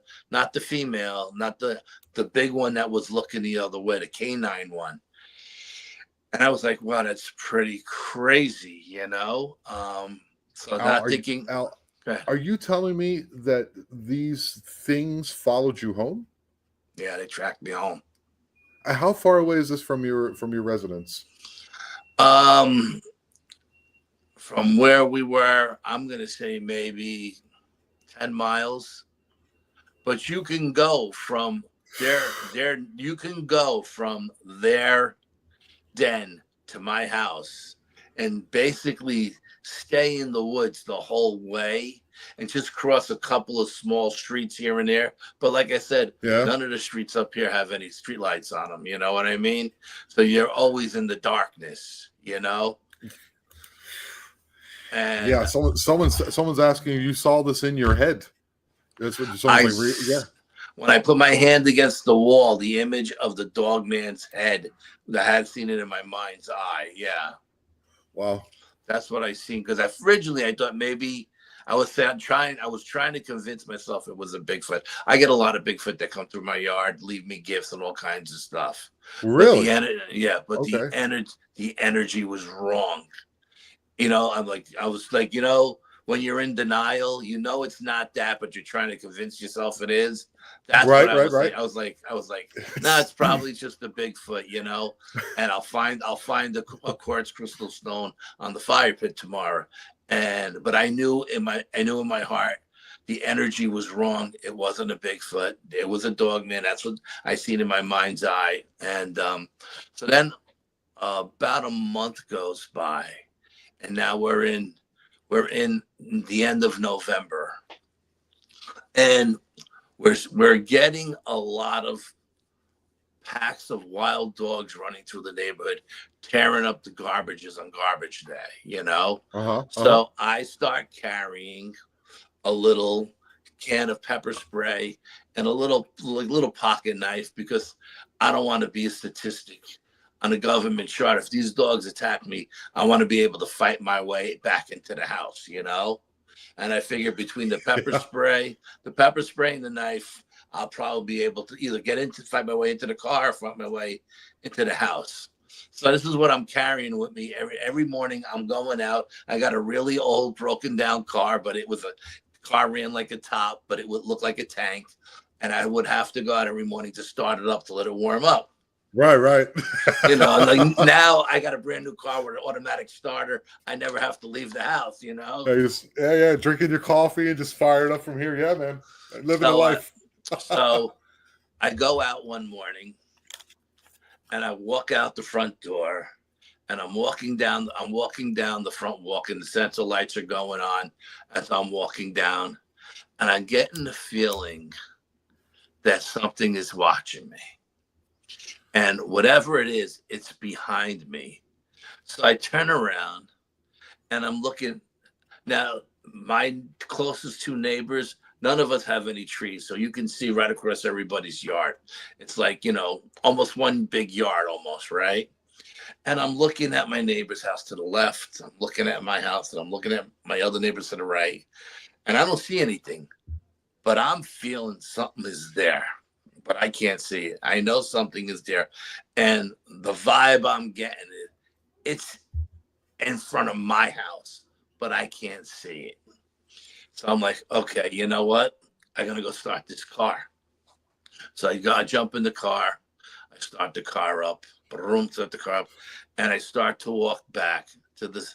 Speaker 2: female, not the big one that was looking the other way, the canine one. And I was like, wow, that's pretty crazy, So
Speaker 1: Al, are you telling me that these things followed you home?
Speaker 2: Yeah, they tracked me home.
Speaker 1: How far away is this from your residence?
Speaker 2: From where we were, I'm gonna say maybe 10 miles. But you can go from you can go from their den to my house and basically stay in the woods the whole way and just cross a couple of small streets here and there. But like I said, none of the streets up here have any street lights on them. You know what I mean? So you're always in the darkness, And
Speaker 1: yeah, someone's asking you saw this in your head. That's what someone's like.
Speaker 2: When I put my hand against the wall, the image of the Dogman's head, I had seen it in my mind's eye. Yeah.
Speaker 1: Wow.
Speaker 2: That's what I seen. Because originally I thought maybe I was trying to convince myself it was a Bigfoot. I get a lot of Bigfoot that come through my yard, leave me gifts and all kinds of stuff.
Speaker 1: Really?
Speaker 2: But the energy was wrong. I was like, when you're in denial, it's not that, but you're trying to convince yourself it is. That's
Speaker 1: right.
Speaker 2: I was like, no, it's probably just a Bigfoot, and I'll find a quartz crystal stone on the fire pit tomorrow. But I knew in my heart, the energy was wrong. It wasn't a Bigfoot. It was a Dogman. That's what I seen in my mind's eye. And so then About a month goes by, and now we're in the end of November, and we're getting a lot of packs of wild dogs running through the neighborhood, tearing up the garbages on garbage day.
Speaker 1: Uh-huh. Uh-huh.
Speaker 2: So I start carrying a little can of pepper spray and a little pocket knife, because I don't want to be a statistic on a government chart. If these dogs attack me, I want to be able to fight my way back into the house. And I figure between
Speaker 1: Yeah.
Speaker 2: the pepper spray and the knife, I'll probably be able to either fight my way into the car or fight my way into the house. So this is what I'm carrying with me every morning. I'm going out. I got a really old, broken down car, but it was a car ran like a top, but it would look like a tank, and I would have to go out every morning to start it up to let it warm up.
Speaker 1: Right, right.
Speaker 2: Like now I got a brand new car with an automatic starter. I never have to leave the house.
Speaker 1: Yeah, drinking your coffee and just fire it up from here. Yeah, man. Living a
Speaker 2: So,
Speaker 1: life.
Speaker 2: so I go out one morning and I walk out the front door, and I'm walking down the front walk, and the sensor lights are going on as I'm walking down, and I'm getting the feeling that something is watching me. And whatever it is, it's behind me. So I turn around and I'm looking. Now, my closest two neighbors, none of us have any trees. So you can see right across everybody's yard. It's like, almost one big yard almost, right? And I'm looking at my neighbor's house to the left. I'm looking at my house, and I'm looking at my other neighbors to the right. And I don't see anything, but I'm feeling something is there, but I can't see it. I know something is there. And the vibe I'm getting, it's in front of my house, but I can't see it. So I'm like, okay, you know what? I'm going to go start this car. So I jump in the car. I start the car up, start the car up, and I start to walk back to the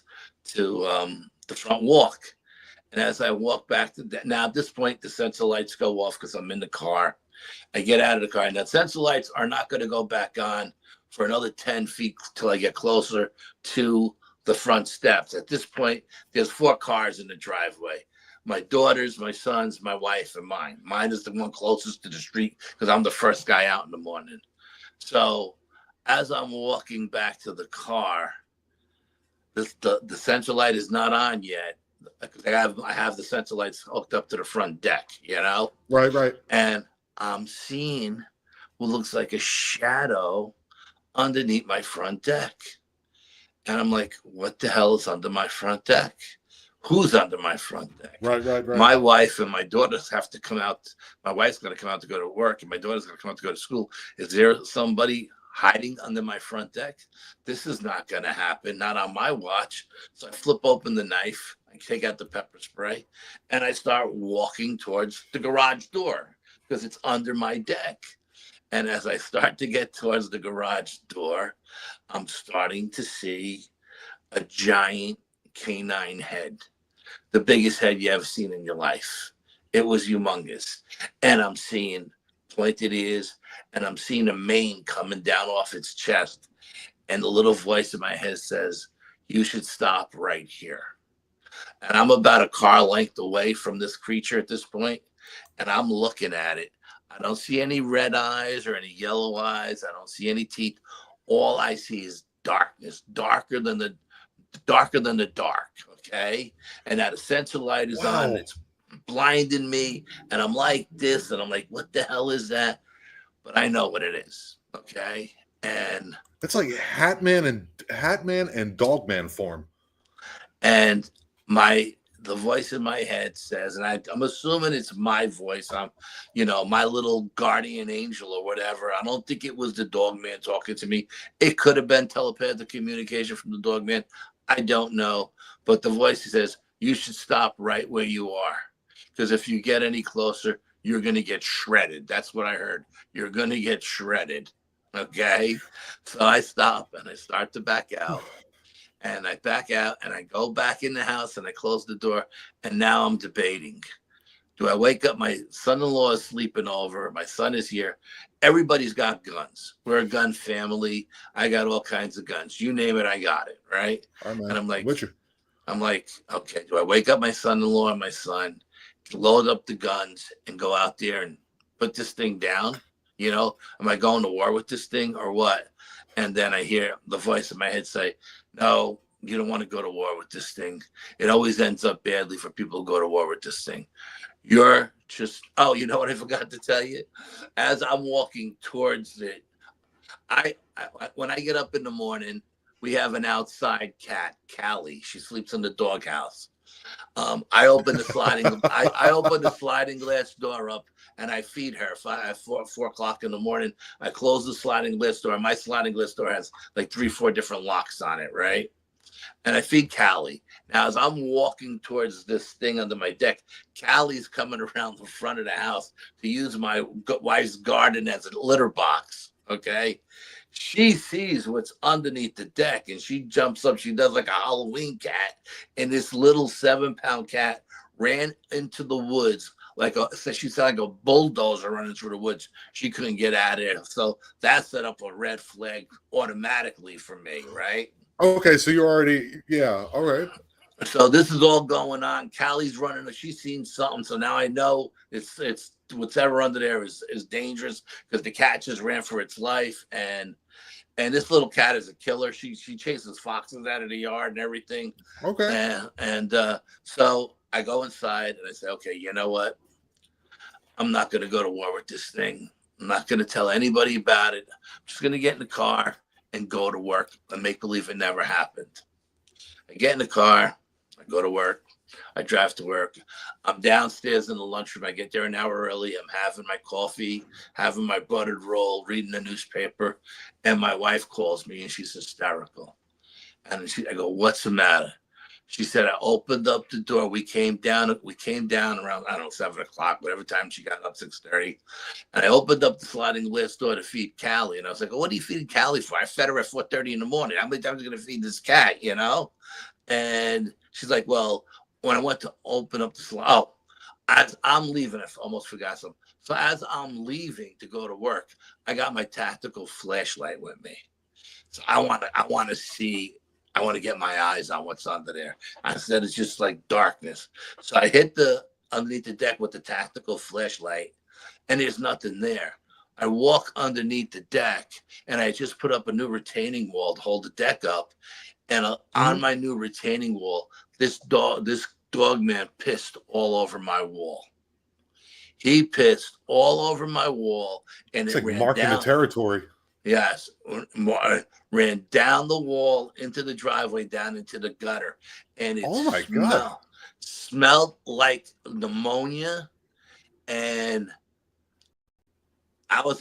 Speaker 2: front walk. And as I walk back now at this point, the sensor lights go off because I'm in the car. I get out of the car, and the sensor lights are not going to go back on for another 10 feet till I get closer to the front steps. At this point, there's 4 cars in the driveway. My daughters, my sons, my wife, and mine. Mine is the one closest to the street because I'm the first guy out in the morning. So as I'm walking back to the car, the sensor light is not on yet. I have the sensor lights hooked up to the front deck.
Speaker 1: Right, right.
Speaker 2: And I'm seeing what looks like a shadow underneath my front deck. And I'm like, what the hell is under my front deck? Who's under my front deck?
Speaker 1: Right, right, right.
Speaker 2: My wife and my daughters have to come out. My wife's going to come out to go to work, and my daughter's going to come out to go to school. Is there somebody hiding under my front deck? This is not going to happen, not on my watch. So I flip open the knife, I take out the pepper spray, and I start walking towards the garage door because it's under my deck. And as I start to get towards the garage door, I'm starting to see a giant canine head, the biggest head you ever seen in your life. It was humongous. And I'm seeing pointed ears, and I'm seeing a mane coming down off its chest. And the little voice in my head says, you should stop right here. And I'm about a car length away from this creature at this point, and I'm looking at it. I don't see any red eyes or any yellow eyes. I don't see any teeth. All I see is darkness, darker than the dark. Okay. And that a sensor light is on. It's blinding me. And I'm like this. And I'm like, what the hell is that? But I know what it is. Okay. And
Speaker 1: it's like Hatman and Dogman form.
Speaker 2: And the voice in my head says, and I'm assuming it's my voice. I'm, my little guardian angel or whatever. I don't think it was the Dogman talking to me. It could have been telepathic communication from the Dogman. I don't know. But the voice says, you should stop right where you are. Because if you get any closer, you're going to get shredded. That's what I heard. You're going to get shredded. Okay. So I stop and I start to back out. And I back out and I go back in the house and I close the door. And now I'm debating. Do I wake up? My son-in-law is sleeping over. My son is here. Everybody's got guns. We're a gun family. I got all kinds of guns. You name it, I got it, right?
Speaker 1: All right,
Speaker 2: And
Speaker 1: man. I'm with you.
Speaker 2: I'm like, okay, do I wake up my son-in-law and my son, load up the guns and go out there and put this thing down? You know, am I going to war with this thing or what? And then I hear the voice in my head say, no, you don't want to go to war with this thing. It always ends up badly for people who go to war with this thing. You're just, oh, you know what I forgot to tell you? As I'm walking towards it, I when I get up in the morning, we have an outside cat, Callie. She sleeps in the doghouse. I open the sliding, I open the sliding glass door up and I feed her. At 4 o'clock in the morning, I close the sliding glass door. My sliding glass door has like 3, 4 different locks on it, right? And I feed Callie. Now, as I'm walking towards this thing under my deck, Callie's coming around the front of the house to use my wife's garden as a litter box. Okay. She sees what's underneath the deck and she jumps up. She does like a Halloween cat. And this little 7-pound cat ran into the woods she said like a bulldozer running through the woods. She couldn't get out of there. So that set up a red flag automatically for me, right?
Speaker 1: Okay, so you're already, yeah, all right.
Speaker 2: So this is all going on. Callie's running. She's seen something. So now I know it's whatever under there is dangerous because the cat just ran for its life. And this little cat is a killer. She chases foxes out of the yard and everything.
Speaker 1: Okay.
Speaker 2: And so I go inside and I say, okay, you know what? I'm not going to go to war with this thing. I'm not going to tell anybody about it. I'm just going to get in the car and go to work and make believe it never happened. I get in the car. I go to work. I drive to work. I'm downstairs in the lunchroom. I get there an hour early. I'm having my coffee, having my buttered roll, reading the newspaper. And my wife calls me and she's hysterical. And I go, what's the matter? She said, I opened up the door. We came down around, I don't know, 7 o'clock, whatever time she got up, 6:30. And I opened up the sliding glass door to feed Callie. And I was like, well, what are you feeding Callie for? I fed her at 4:30 in the morning. How many times are you going to feed this cat, you know? And she's like, well, when I went to open up the as I'm leaving, I almost forgot something. So as I'm leaving to go to work, I got my tactical flashlight with me. So I want to see. I want to get my eyes on what's under there. I said it's just like darkness. So I hit underneath the deck with the tactical flashlight, and there's nothing there. I walk underneath the deck, and I just put up a new retaining wall to hold the deck up. And on my new retaining wall, this Dogman pissed all over my wall. He pissed all over my wall, and
Speaker 1: It's
Speaker 2: it
Speaker 1: like
Speaker 2: ran
Speaker 1: marking
Speaker 2: down.
Speaker 1: the territory.
Speaker 2: Yes, ran down the wall into the driveway, down into the gutter, and it
Speaker 1: Oh my God.
Speaker 2: smelled like pneumonia. And I was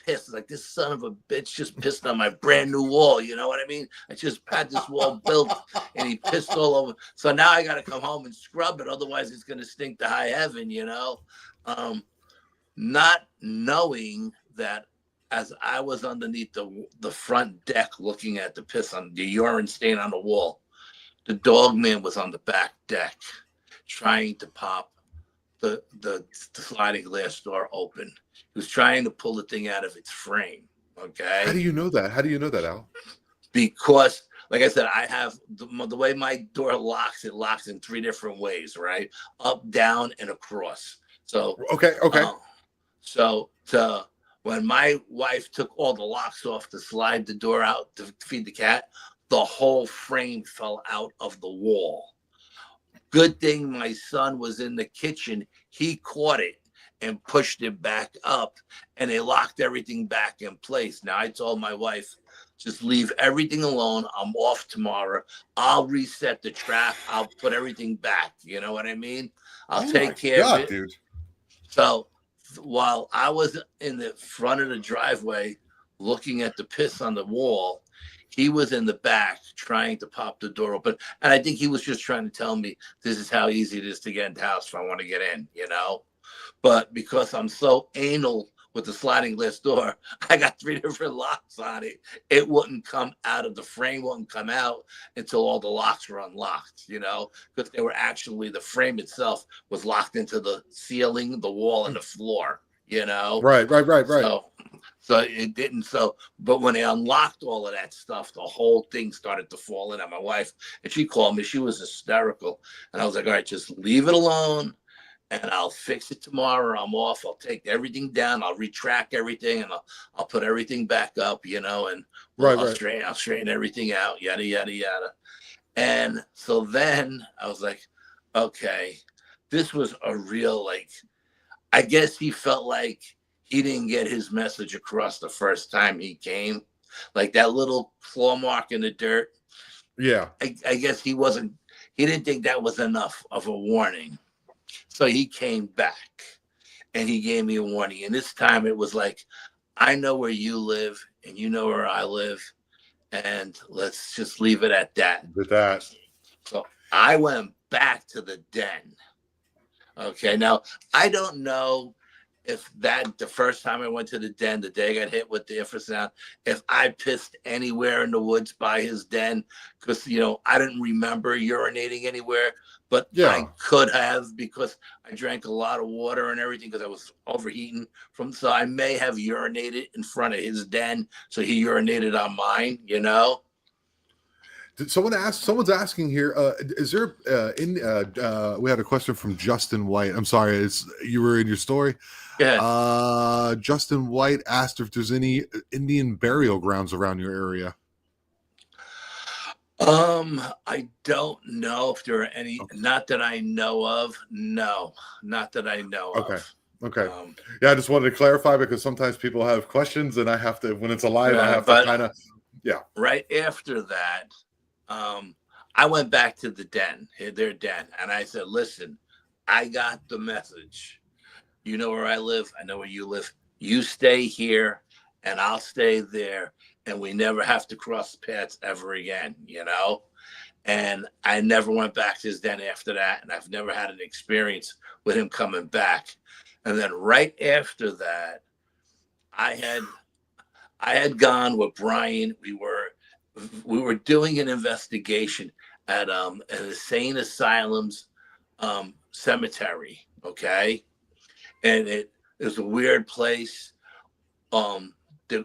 Speaker 2: pissed. Like, this son of a bitch just pissed on my brand new wall. You know what I mean? I just had this wall built and he pissed all over. So now I got to come home and scrub it. Otherwise it's going to stink to high heaven, you know? Not knowing that as I was underneath the front deck looking at the piss on the urine stain on the wall, the Dogman was on the back deck trying to pop the sliding glass door open. He was trying to pull the thing out of its frame. Okay.
Speaker 1: How do you know that? How do you know that, Al?
Speaker 2: Because, like I said, I have the way my door locks. It locks in 3 different ways, right? Up, down, and across. So
Speaker 1: okay.
Speaker 2: So when my wife took all the locks off to slide the door out to feed the cat, the whole frame fell out of the wall. Good thing my son was in the kitchen. He caught it and pushed it back up, and they locked everything back in place. Now I told my wife, just leave everything alone. I'm off tomorrow. I'll reset the trap. I'll put everything back. You know what I mean? I'll take care of it.
Speaker 1: Dude.
Speaker 2: So while I was in the front of the driveway looking at the piss on the wall, he was in the back trying to pop the door open. And I think he was just trying to tell me this is how easy it is to get into the house if I want to get in, you know? But because I'm so anal with the sliding glass door, I got 3 different locks on it. It wouldn't come out of the frame, wouldn't come out until all the locks were unlocked, because they were actually, the frame itself was locked into the ceiling, the wall, and the floor,
Speaker 1: Right.
Speaker 2: So it didn't. But when they unlocked all of that stuff, the whole thing started to fall in on my wife. And she called me. She was hysterical. And I was like, all right, just leave it alone. And I'll fix it tomorrow. I'm off. I'll take everything down. I'll retract everything, and I'll put everything back up, and I'll straighten everything out, yada, yada, yada. And so then I was like, okay, this was a real, I guess he felt like he didn't get his message across the first time he came. Like that little claw mark in the dirt.
Speaker 1: Yeah.
Speaker 2: I guess he didn't think that was enough of a warning. So he came back and he gave me a warning. And this time it was like, I know where you live and you know where I live. And let's just leave it at that. So I went back to the den. Okay. Now, I don't know if the first time I went to the den, the day I got hit with the infrasound, if I pissed anywhere in the woods by his den, because, I didn't remember urinating anywhere, but I could have, because I drank a lot of water and everything, because I was overheating so I may have urinated in front of his den. So he urinated on mine,
Speaker 1: Did someone ask? Someone's asking here. Is there we had a question from Justin White. I'm sorry, you were in your story.
Speaker 2: Yeah.
Speaker 1: Justin White asked if there's any Indian burial grounds around your area.
Speaker 2: I don't know if there are any. Okay. Not that I know of. No, not that I know of.
Speaker 1: Okay. I just wanted to clarify, because sometimes people have questions, and I have to, when it's alive, I have to kind of. Yeah.
Speaker 2: Right after that, I went back to their den, and I said, listen, I got the message. You know where I live. I know where you live. You stay here and I'll stay there, and we never have to cross paths ever again, And I never went back to his den after that. And I've never had an experience with him coming back. And then right after that, I had gone with Brian. We were doing an investigation at an insane asylum's cemetery. Okay. And it is a weird place. All the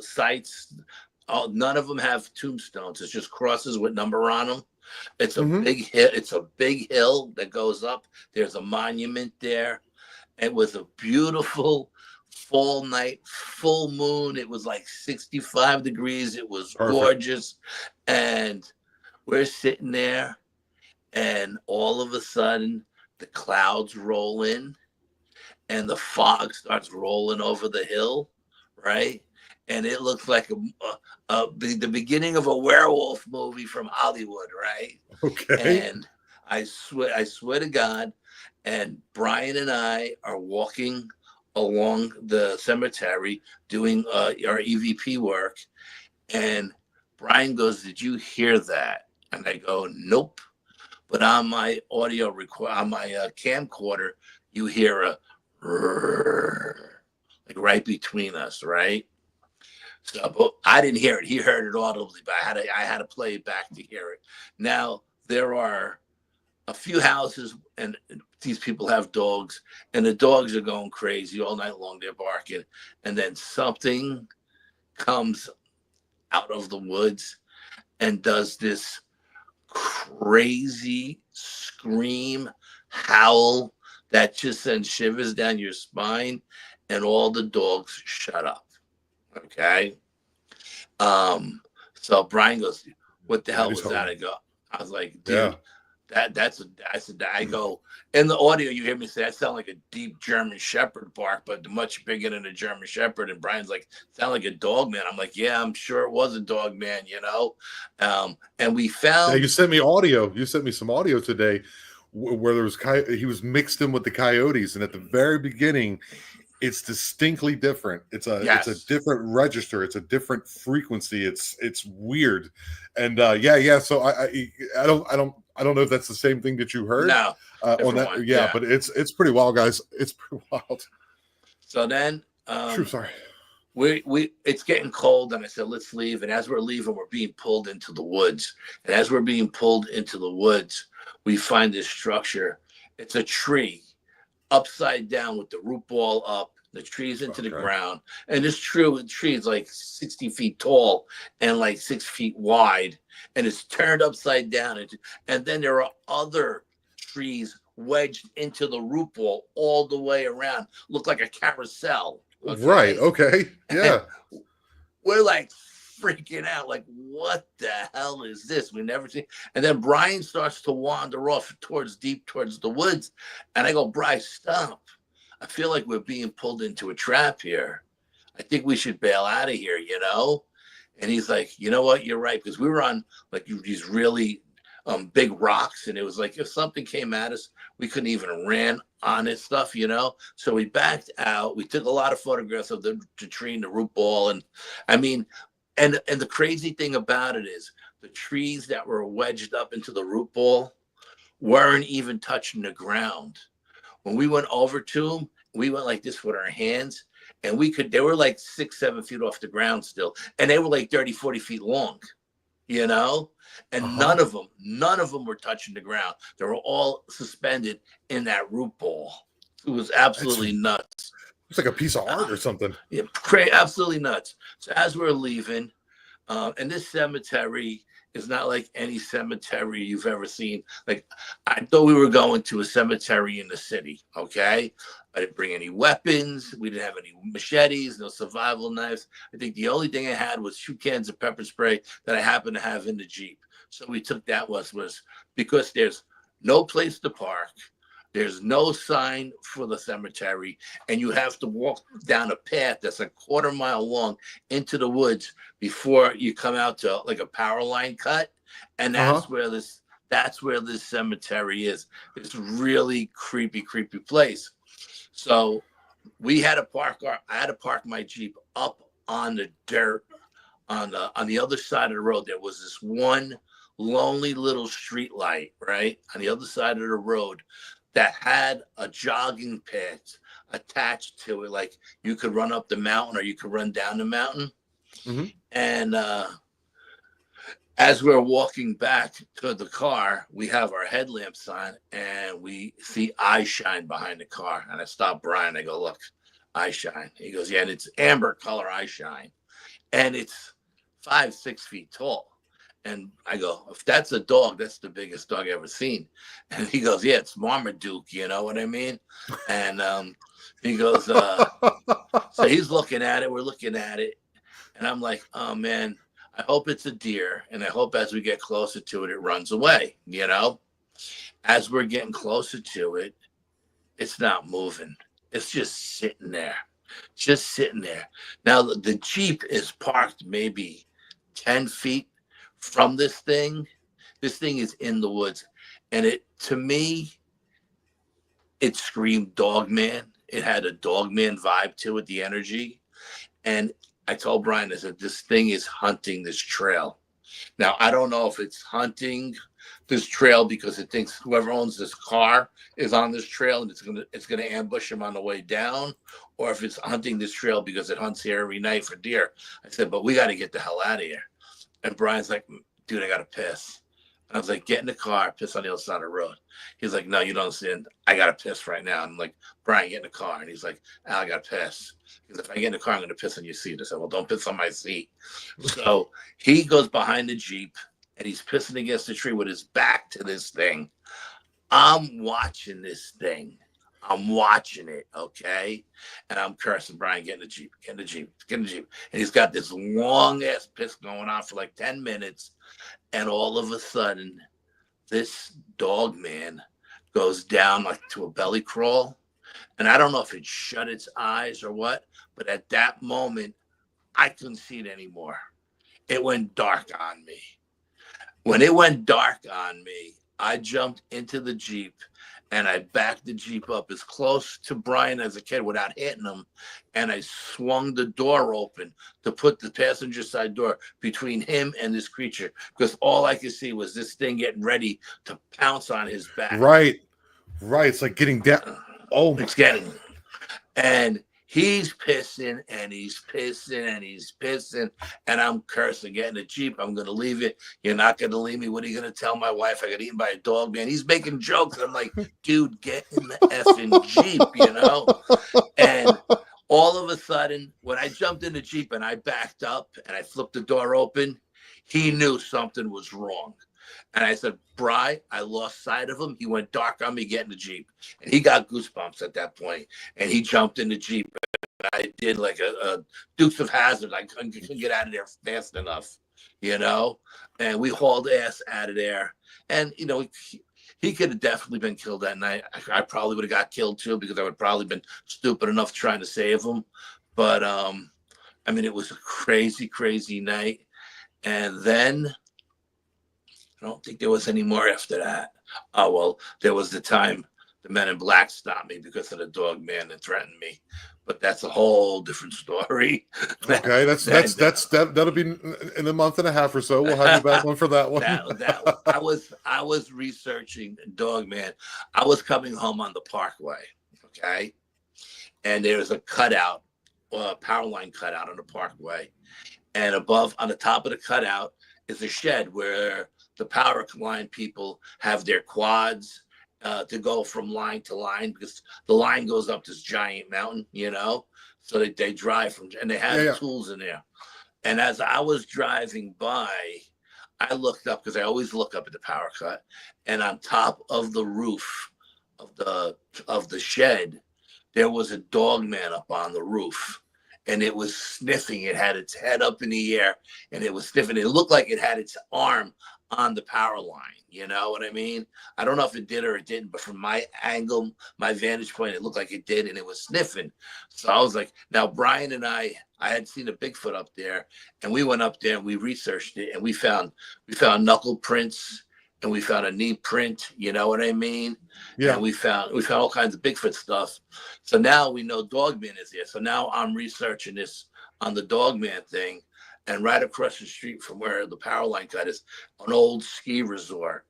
Speaker 2: sites, none of them have tombstones. It's just crosses with number on them. It's a big hill. It's a big hill that goes up. There's a monument there. It was a beautiful fall night, full moon. It was like 65 degrees. It was gorgeous. And we're sitting there, and all of a sudden the clouds roll in and the fog starts rolling over the hill, right? And it looks like the beginning of a werewolf movie from Hollywood, right?
Speaker 1: Okay.
Speaker 2: And I swear to God, and Brian and I are walking along the cemetery doing our EVP work, and Brian goes, "Did you hear that?" And I go, "Nope." But on my audio on my camcorder, you hear a like right between us, right? So, but I didn't hear it. He heard it audibly, but I had to play it back to hear it. Now there are a few houses, and these people have dogs, and the dogs are going crazy all night long. They're barking, and then something comes out of the woods and does this crazy scream, howl that just sends shivers down your spine, and all the dogs shut up. Okay. So Brian goes, "What the hell was that?" I was like, "Dude, I go, in the audio, you hear me say, I sound like a deep German Shepherd bark, but much bigger than a German Shepherd." And Brian's like, "Sound like a Dogman." I'm like, "Yeah, I'm sure it was a Dogman, And we found.
Speaker 1: Yeah, you sent me audio. You sent me some audio today where there was he was mixed in with the coyotes, and at the very beginning, it's distinctly different. It's a different register. It's a different frequency. It's weird, and So I don't know if that's the same thing that you heard
Speaker 2: No,
Speaker 1: on
Speaker 2: different
Speaker 1: that.
Speaker 2: one.
Speaker 1: Yeah, but it's pretty wild, guys. It's pretty wild.
Speaker 2: So then,
Speaker 1: True. Sorry.
Speaker 2: it's getting cold, and I said, let's leave. And as we're leaving, we're being pulled into the woods. And as we're being pulled into the woods, we find this structure. It's a tree upside down with the root ball up. The tree's into the ground. And this tree is like 60 feet tall and like 6 feet wide. And it's turned upside down. And then there are other trees wedged into the root ball all the way around. Look like a carousel.
Speaker 1: Okay? Right. Okay. Yeah.
Speaker 2: We're like freaking out. Like, what the hell is this? We never seen. And then Brian starts to wander off deep towards the woods. And I go, Bryce, stop. I feel like we're being pulled into a trap here. I think we should bail out of here, you know? And he's like, you know what? You're right. Because we were on like these really big rocks. And it was like, if something came at us, we couldn't even ran on it stuff, you know? So we backed out. We took a lot of photographs of the tree and the root ball. And I mean, and the crazy thing about it is the trees that were wedged up into the root ball weren't even touching the ground. When we went over to them, we went like this with our hands, and they were like 6, 7 feet off the ground still. And they were like 30, 40 feet long, you know? And none of them were touching the ground. They were all suspended in that root ball. It was absolutely nuts.
Speaker 1: It's like a piece of art or something.
Speaker 2: Yeah, absolutely nuts. So as we're leaving, and this cemetery is not like any cemetery you've ever seen. Like, I thought we were going to a cemetery in the city, okay? I didn't bring any weapons. We didn't have any machetes, no survival knives. I think the only thing I had was 2 cans of pepper spray that I happened to have in the Jeep. So we took that was because there's no place to park. There's no sign for the cemetery, and you have to walk down a path that's a 1/4 mile long into the woods before you come out to like a power line cut. And that's where this cemetery is. It's really creepy place. So I had to park my Jeep up on the dirt on the other side of the road. There was this one lonely little street light, right, on the other side of the road that had a jogging path attached to it. Like, you could run up the mountain or you could run down the mountain. Mm-hmm. And as we're walking back to the car, we have our headlamps on and we see eye shine behind the car. And I stop Brian. I go, look, eye shine. He goes, yeah, and it's amber color eye shine. And it's 5, 6 feet tall. And I go, if that's a dog, that's the biggest dog I've ever seen. And he goes, yeah, it's Marmaduke, you know what I mean? And he goes, so he's looking at it, we're looking at it. And I'm like, oh man, I hope it's a deer. And I hope as we get closer to it, it runs away, you know? As we're getting closer to it, it's not moving. It's just sitting there, Now the Jeep is parked maybe 10 feet from this thing. This thing is in the woods, and to me it screamed Dogman. It had a Dogman vibe to it, the energy. And I told Brian, I said, this thing is hunting this trail. Now I don't know if it's hunting this trail because it thinks whoever owns this car is on this trail and it's gonna ambush him on the way down, or if it's hunting this trail because it hunts here every night for deer. I said, but we got to get the hell out of here. And Brian's like, dude, I got to piss. And I was like, get in the car, piss on the other side of the road. He's like, no, you don't understand. I got to piss right now. And I'm like, Brian, get in the car. And he's like, Al, I got to piss. Because if I get in the car, I'm going to piss on your seat. I said, well, don't piss on my seat. So he goes behind the Jeep and he's pissing against the tree with his back to this thing. I'm watching this thing. I'm watching it, okay? And I'm cursing, Brian, get in the Jeep. And he's got this long-ass piss going on for like 10 minutes. And all of a sudden, this Dogman goes down like to a belly crawl. And I don't know if it shut its eyes or what, but at that moment, I couldn't see it anymore. It went dark on me. When it went dark on me, I jumped into the Jeep and I backed the Jeep up as close to Brian as I could without hitting him. And I swung the door open to put the passenger side door between him and this creature, because all I could see was this thing getting ready to pounce on his back.
Speaker 1: Right. It's like getting down. Oh,
Speaker 2: it's getting, and he's pissing and he's pissing and he's pissing, and I'm cursing, getting the Jeep. I'm going to leave it. You're not going to leave me. What are you going to tell my wife? I got eaten by a dog, man. He's making jokes. I'm like, dude, get in the effing Jeep, you know? And all of a sudden, when I jumped in the Jeep and I backed up and I flipped the door open, he knew something was wrong. And I said, Bri, I lost sight of him. He went dark on me getting the Jeep. And he got goosebumps at that point. And he jumped in the Jeep. And I did like a Dukes of Hazzard. I couldn't get out of there fast enough, you know? And we hauled ass out of there. And, you know, he could have definitely been killed that night. I probably would have got killed too, because I would probably been stupid enough trying to save him. But, I mean, it was a crazy, crazy night. And then I don't think there was any more after that. Oh, well, there was the time the Men in Black stopped me because of the Dogman that threatened me. But that's a whole different story.
Speaker 1: Okay, that'll be in a month and a half or so. We'll have you back on for that one.
Speaker 2: I was researching Dogman. I was coming home on the Parkway, okay, and there was a cutout, power line cutout on the Parkway, and above on the top of the cutout is a shed where the power line people have their quads to go from line to line, because the line goes up this giant mountain, you know, so they drive from, and they have tools in there. And as I was driving by, I looked up, because I always look up at the power cut, and on top of the roof of the shed, there was a Dogman up on the roof. And it was sniffing. It had its head up in the air, and it was sniffing. It looked like it had its arm on the power line. You know what I mean? I don't know if it did or it didn't, but from my angle, my vantage point, it looked like it did, and it was sniffing. So I was like, now Brian and I had seen a Bigfoot up there, and we went up there and we researched it, and we found knuckle prints, and we found a knee print. You know what I mean? Yeah. And we found all kinds of Bigfoot stuff. So now we know Dogman is here. So now I'm researching this on the Dogman thing. And right across the street from where the power line cut is an old ski resort.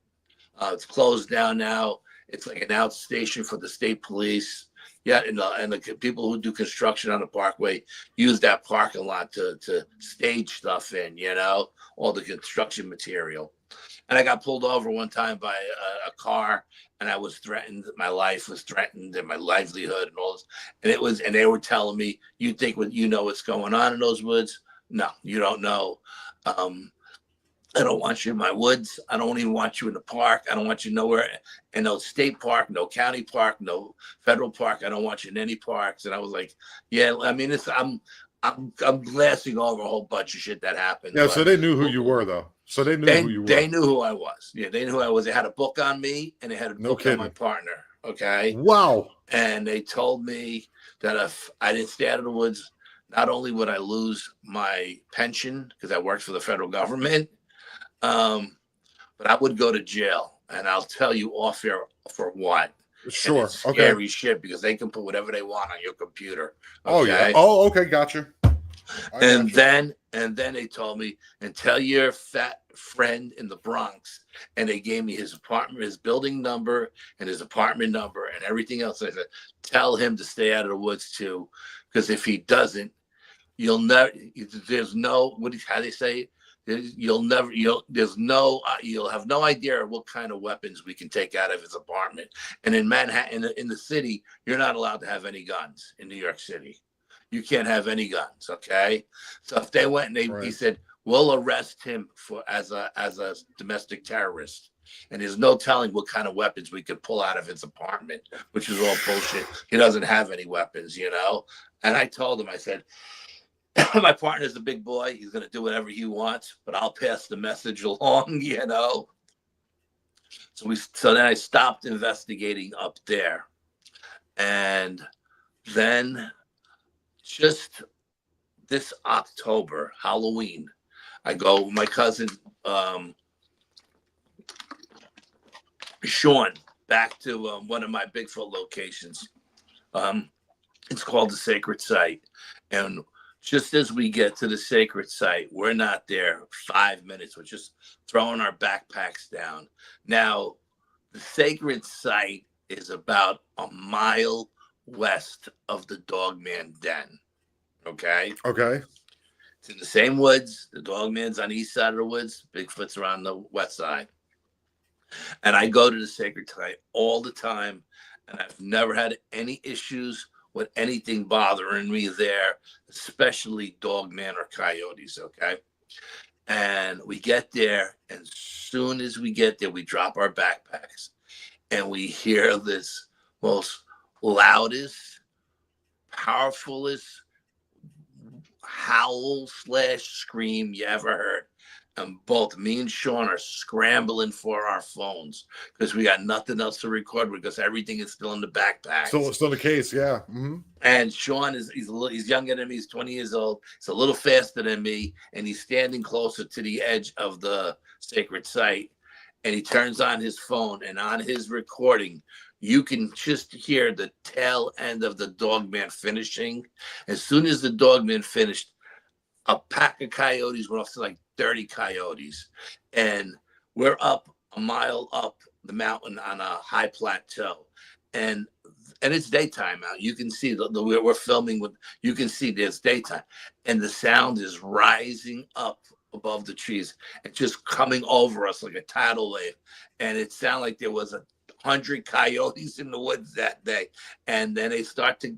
Speaker 2: It's closed down now. It's like an outstation for the state police. Yeah, and the people who do construction on the Parkway use that parking lot to stage stuff in, you know, all the construction material. And I got pulled over one time by a car, and I was threatened. My life was threatened, and my livelihood, and all this. And they were telling me, "You think you know what's going on in those woods? No, you don't know. I don't want you in my woods. I don't even want you in the park. I don't want you nowhere in no state park, no county park, no federal park. I don't want you in any parks." And I was like, "Yeah, I mean, I'm glassing over a whole bunch of shit that happened."
Speaker 1: Yeah, so they knew who you were, though. So they knew who you were.
Speaker 2: They knew who I was. Yeah, they knew who I was. They had a book on me, and they had a book on my partner. Okay.
Speaker 1: Wow.
Speaker 2: And they told me that if I didn't stay out of the woods, not only would I lose my pension because I worked for the federal government, but I would go to jail. And I'll tell you off air for what.
Speaker 1: Sure.
Speaker 2: It's scary shit, because they can put whatever they want on your computer. Okay?
Speaker 1: Oh yeah. Oh, okay, gotcha.
Speaker 2: And then they told me, and tell your fat friend in the Bronx. And they gave me his apartment, his building number, and his apartment number, and everything else. I said, tell him to stay out of the woods too, because if he doesn't, you'll never. There's no how they say it? You'll have no idea what kind of weapons we can take out of his apartment. And in Manhattan, in the city, you're not allowed to have any guns in New York City. You can't have any guns. Okay. So if they went and he said, we'll arrest him as a domestic terrorist. And there's no telling what kind of weapons we could pull out of his apartment, which is all bullshit. He doesn't have any weapons, you know? And I told him, I said, my partner's a big boy. He's going to do whatever he wants, but I'll pass the message along, you know? So then I stopped investigating up there. And then just this October, Halloween, I go, my cousin Sean, back to one of my Bigfoot locations. It's called the Sacred Site. And just as we get to the sacred site, we're not there 5 minutes. We're just throwing our backpacks down. Now, the sacred site is about a mile west of the Dogman Den. Okay?
Speaker 1: Okay.
Speaker 2: It's in the same woods. The Dogman's on the east side of the woods. Bigfoot's are on the west side. And I go to the sacred site all the time. And I've never had any issues with anything bothering me there, especially Dogman or coyotes, okay? And we get there, and as soon as we get there, we drop our backpacks, and we hear this most loudest, powerfulest howl / scream you ever heard. And both me and Sean are scrambling for our phones because we got nothing else to record because everything is still in the backpack.
Speaker 1: Still the case, yeah. Mm-hmm.
Speaker 2: And Sean he's younger than me. He's 20 years old. He's a little faster than me, and he's standing closer to the edge of the sacred site. And he turns on his phone, and on his recording, you can just hear the tail end of the Dogman finishing. As soon as the Dogman finished, a pack of coyotes went off to like 30 coyotes, and we're up a mile up the mountain on a high plateau, and it's daytime out. You can see we're filming with. You can see there's daytime, and the sound is rising up above the trees and just coming over us like a tidal wave, and it sounded like there was 100 coyotes in the woods that day, and then they start to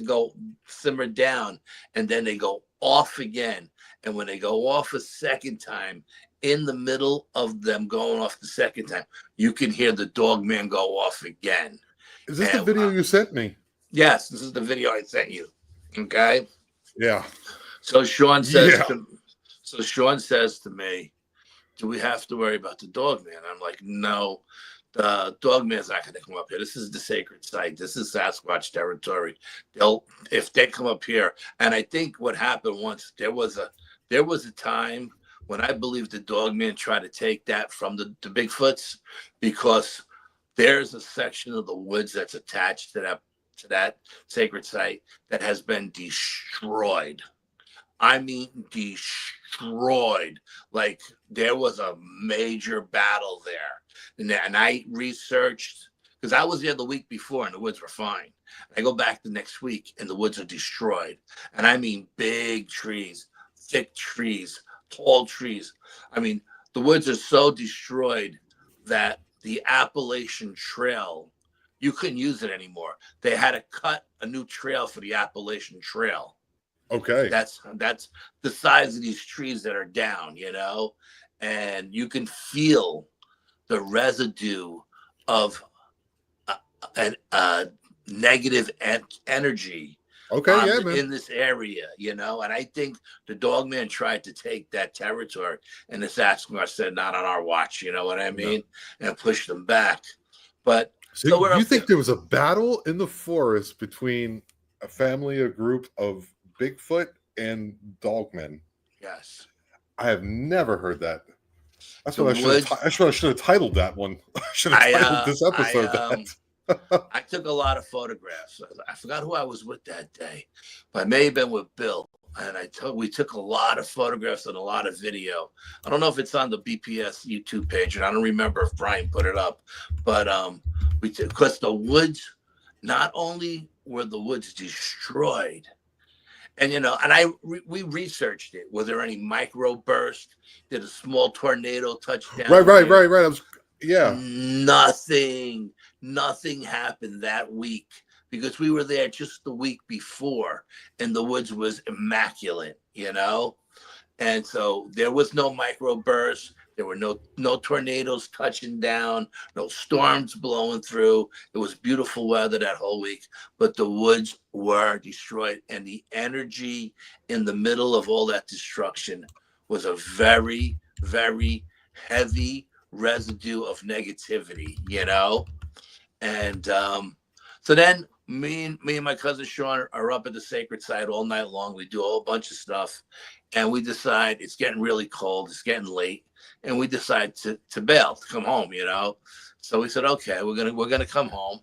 Speaker 2: go simmer down, and then they go off again. And when they go off a second time, in the middle of them going off the second time, you can hear the Dogman go off again.
Speaker 1: Is this the video you sent me?
Speaker 2: Yes, this is the video I sent you. Okay.
Speaker 1: Yeah.
Speaker 2: So Sean says to me, do we have to worry about the Dogman? I'm like, no, the Dogman's not going to come up here. This is the sacred site. This is Sasquatch territory. If they come up here, and I think what happened once, there was a time when I believe the Dogman tried to take that from the Bigfoots, because there's a section of the woods that's attached to that sacred site that has been destroyed. I mean, destroyed. Like there was a major battle there. And I researched, because I was there the week before and the woods were fine. I go back the next week and the woods are destroyed. And I mean big trees, thick trees, tall trees. I mean, the woods are so destroyed that the Appalachian Trail, you couldn't use it anymore. They had to cut a new trail for the Appalachian Trail.
Speaker 1: Okay.
Speaker 2: That's the size of these trees that are down, and you can feel the residue of negative energy in this area, and I think the Dogman tried to take that territory, and the Sasquatch said, not on our watch, you know what I mean? No. And pushed them back. But
Speaker 1: so you think there was a battle in the forest between a group of Bigfoot and Dogman?
Speaker 2: Yes.
Speaker 1: I have never heard that. That's what I should have titled that one. I should have titled this episode that.
Speaker 2: I took a lot of photographs. I forgot who I was with that day, but I may have been with Bill. And we took a lot of photographs and a lot of video. I don't know if it's on the BPS YouTube page, and I don't remember if Brian put it up. But because the woods, not only were the woods destroyed, and we researched it. Was there any microburst? Did a small tornado touch down?
Speaker 1: Right.
Speaker 2: Nothing happened that week because we were there just the week before, and the woods was immaculate, And so there was no microburst. There were no tornadoes touching down, no storms blowing through. It was beautiful weather that whole week, but the woods were destroyed. And the energy in the middle of all that destruction was a very, very heavy residue of negativity, And so then me and my cousin Sean are up at the sacred site all night long. We do a whole bunch of stuff, and we decide it's getting really cold. It's getting late. And we decide to bail, to come home, So we said, okay, we're gonna come home,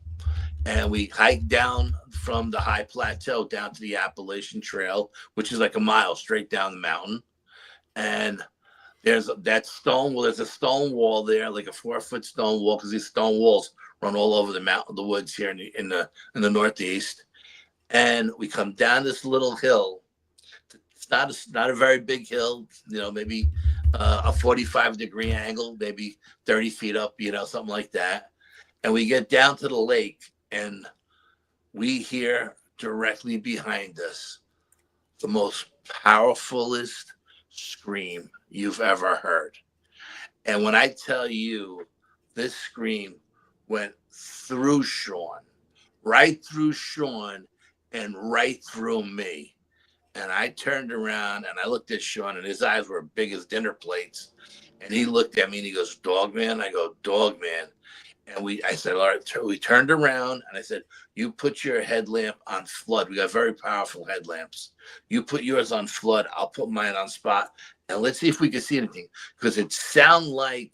Speaker 2: and we hiked down from the high plateau down to the Appalachian Trail, which is like a mile straight down the mountain. And there's that stone. Well, there's a stone wall there, like a 4-foot stone wall, because these stone walls run all over the mountain, the woods here in the Northeast. And we come down this little hill. It's not a very big hill, maybe a 45-degree angle, maybe 30 feet up, something like that. And we get down to the lake, and we hear directly behind us the most powerfulest scream you've ever heard. And when I tell you, this scream went through Sean, right through Sean, and right through me. And I turned around and I looked at Sean, and his eyes were big as dinner plates. And he looked at me and he goes, "Dogman?" I go, "Dogman." And I said, all right, we turned around, and I said, "You put your headlamp on flood. We got very powerful headlamps. You put yours on flood. I'll put mine on spot. And let's see if we can see anything." Because it sounded like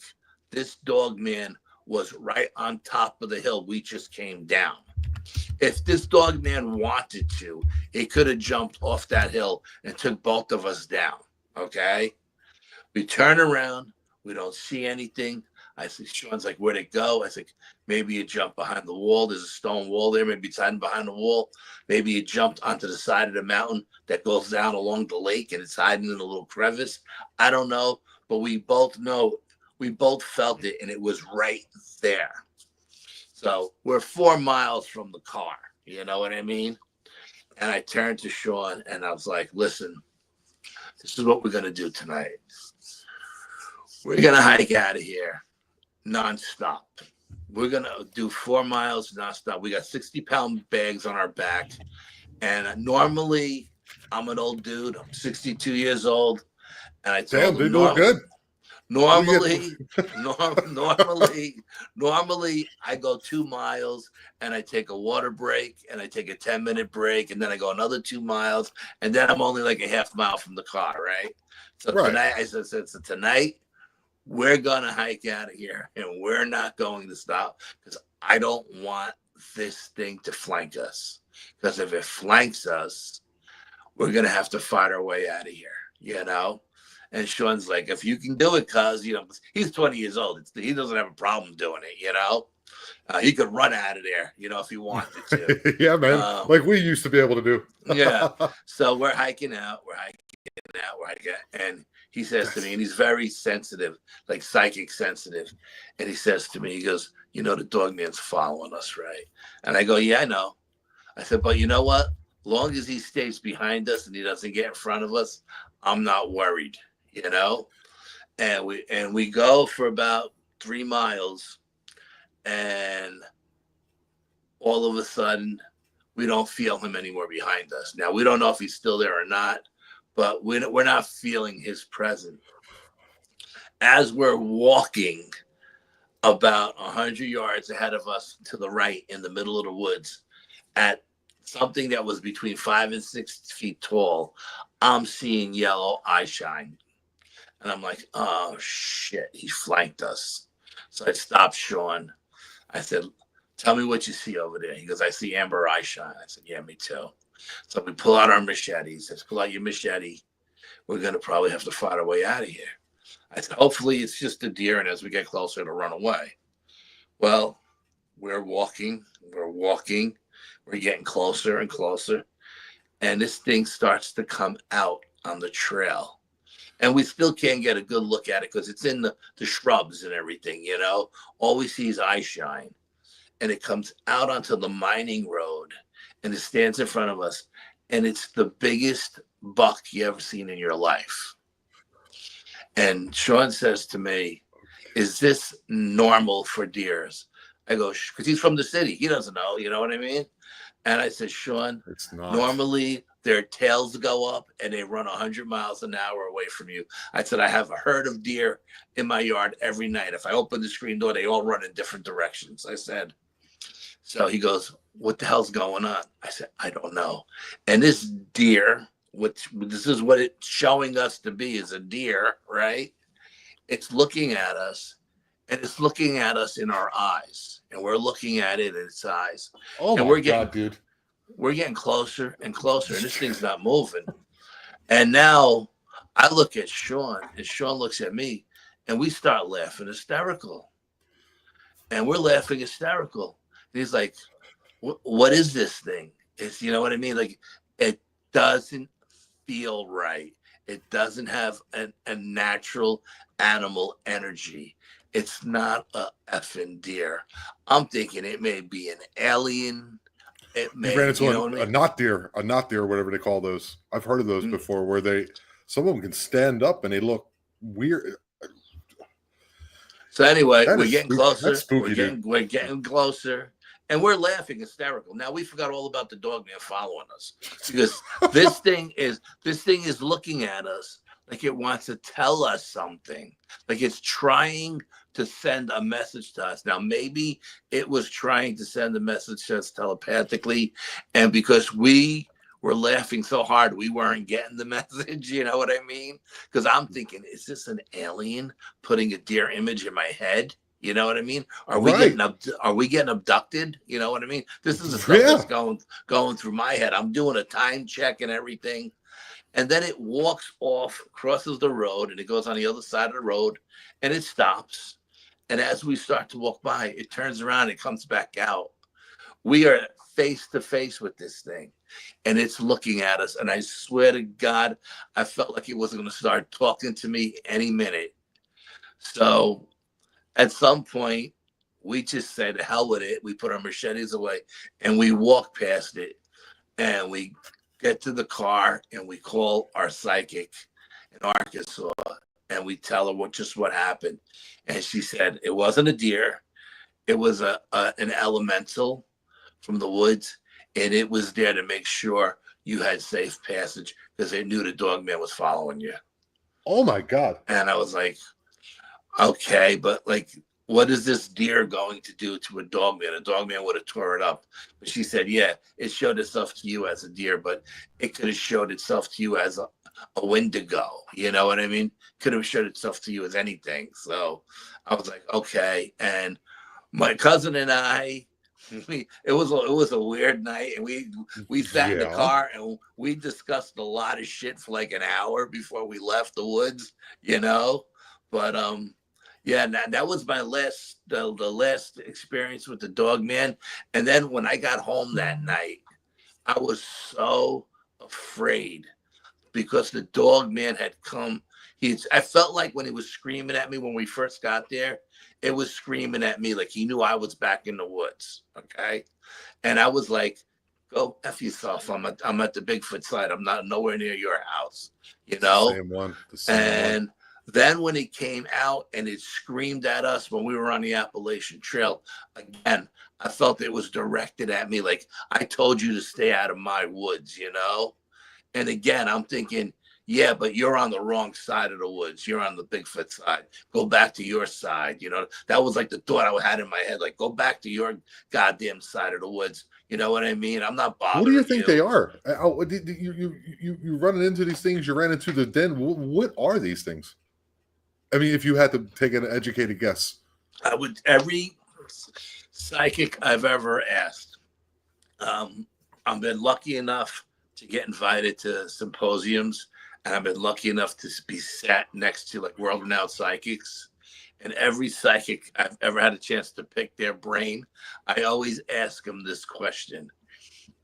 Speaker 2: this Dogman was right on top of the hill we just came down. If this Dogman wanted to, he could have jumped off that hill and took both of us down. Okay? We turn around. We don't see anything. I said, Sean's like, "Where'd it go?" I said, "Maybe it jumped behind the wall. There's a stone wall there. Maybe it's hiding behind the wall. Maybe it jumped onto the side of the mountain that goes down along the lake, and it's hiding in a little crevice. I don't know, but we both felt it, and it was right there." So we're 4 miles from the car. You know what I mean? And I turned to Sean, and I was like, "Listen, this is what we're going to do tonight. We're going to hike out of here nonstop. We're going to do 4 miles nonstop. We got 60-pound bags on our back. And normally, I'm an old dude. I'm 62 years old. And I told him,
Speaker 1: dude, look good.
Speaker 2: Normally, I go 2 miles and I take a water break and I take a 10-minute break, and then I go another 2 miles, and then I'm only like a half mile from the car, right? So
Speaker 1: Right.
Speaker 2: Tonight, I said, tonight we're gonna hike out of here, and we're not going to stop, because I don't want this thing to flank us. Because if it flanks us, we're gonna have to fight our way out of here. And Sean's like, "If you can do it, cuz, he's 20 years old. He doesn't have a problem doing it. He could run out of there, if he wanted to."
Speaker 1: Yeah, man. Like we used to be able to do.
Speaker 2: Yeah. So we're hiking out. And he says to me, and he's very sensitive, like psychic sensitive. And he says to me, he goes, "The Dogman's following us, right?" And I go, "Yeah, I know." I said, "But you know what? Long as he stays behind us and he doesn't get in front of us, I'm not worried, And we go for about 3 miles, and all of a sudden we don't feel him anymore behind us. Now, we don't know if he's still there or not, but we're not feeling his presence. As we're walking about 100 yards ahead of us to the right in the middle of the woods, at something that was between 5 and 6 feet tall, I'm seeing yellow eye shine. And I'm like, "Oh, shit, he flanked us." So I stopped Sean. I said, "Tell me what you see over there." He goes, "I see amber eye shine." I said, "Yeah, me too." So we pull out our machetes. He says, "Pull out your machete. We're going to probably have to fight our way out of here." I said, "Hopefully it's just a deer, and as we get closer, it'll run away." Well, we're walking. We're getting closer and closer. And this thing starts to come out on the trail. And we still can't get a good look at it because it's in the shrubs and everything, All we see is eye shine. And it comes out onto the mining road, and it stands in front of us. And it's the biggest buck you ever seen in your life. And Sean says to me, "Is this normal for deers?" I go, because he's from the city. He doesn't know, you know what I mean? And I said, "Sean,
Speaker 1: It's not.
Speaker 2: normally their tails go up and they run 100 miles an hour away from you." I said, "I have a herd of deer in my yard every night. If I open the screen door, they all run in different directions." I said. So he goes, "What the hell's going on?" I said, "I don't know." And this deer, which this is what it's showing us to be, is a deer, right? It's looking at us, and it's looking at us in our eyes, and we're looking at it in its eyes,
Speaker 1: Oh
Speaker 2: and
Speaker 1: my God, dude.
Speaker 2: we're getting closer and closer, and this thing's not moving. And now I look at Sean, and Sean looks at me, and we start laughing hysterical, and we're laughing hysterical. And he's like, what is this thing? It's, you know what I mean? Like, it doesn't feel right. It doesn't have a natural animal energy. It's not a effing deer. I'm thinking it may be an alien. It
Speaker 1: You ran
Speaker 2: may,
Speaker 1: into
Speaker 2: you know what I
Speaker 1: a
Speaker 2: mean?
Speaker 1: not deer, whatever they call those. I've heard of those
Speaker 2: Mm.
Speaker 1: before, where some of them can stand up and they look weird.
Speaker 2: So anyway,
Speaker 1: That
Speaker 2: we're
Speaker 1: is
Speaker 2: getting
Speaker 1: spooky. That's
Speaker 2: closer.
Speaker 1: spooky, dude.
Speaker 2: We're getting closer, and we're laughing hysterical. Now we forgot all about the dog man following us, because this thing is looking at us like it wants to tell us something, like it's trying to send a message to us. Now maybe it was trying to send a message to us telepathically, and because we were laughing so hard, we weren't getting the message. You know what I mean? Because I'm thinking, is this an alien putting a deer image in my head? You know what I mean? Are we
Speaker 1: Right.
Speaker 2: getting abducted? You know what I mean? This is the stuff
Speaker 1: Yeah.
Speaker 2: that's going through my head. I'm doing a time check and everything. And then it walks off, crosses the road, and it goes on the other side of the road, and it stops. And as we start to walk by, it turns around, it comes back out. We are face to face with this thing, and it's looking at us. And I swear to God, I felt like it wasn't going to start talking to me any minute. So at some point, we just said, "The hell with it." We put our machetes away and we walk past it, and we get to the car and we call our psychic in Arkansas, and we tell her what happened. And she said it wasn't a deer, it was an elemental from the woods, and it was there to make sure you had safe passage because they knew the dog man was following you.
Speaker 1: Oh my God.
Speaker 2: And I was like, okay, but like, what is this deer going to do to a dog man? A dog man would have tore it up. But she said, yeah, it showed itself to you as a deer, but it could have showed itself to you as a Wendigo. You know what I mean? Could have showed itself to you as anything. So I was like, okay. And my cousin and I, it was a weird night, and we sat in the
Speaker 1: Yeah.
Speaker 2: car and we discussed a lot of shit for like an hour before we left the woods, you know. But yeah, that was my the last experience with the dog man. And then when I got home that night, I was so afraid because the dog man had come. I felt like when he was screaming at me when we first got there, it was screaming at me like he knew I was back in the woods. Okay. And I was like, go F yourself. I'm at the Bigfoot side. I'm not nowhere near your house, you know?
Speaker 1: Same one. The same
Speaker 2: And
Speaker 1: one.
Speaker 2: then when it came out and it screamed at us when we were on the Appalachian Trail, again, I felt it was directed at me like, I told you to stay out of my woods, you know? And again, I'm thinking, yeah, but you're on the wrong side of the woods. You're on the Bigfoot side. Go back to your side. You know, that was like the thought I had in my head. Like, go back to your goddamn side of the woods. You know what I mean? I'm not bothering
Speaker 1: What do you think they
Speaker 2: you.
Speaker 1: are? You running into these things? You ran into the den. What are these things? I mean, if you had to take an educated guess.
Speaker 2: Every psychic I've ever asked. I've been lucky enough to get invited to symposiums, and I've been lucky enough to be sat next to like world-renowned psychics. And every psychic I've ever had a chance to pick their brain, I always ask them this question: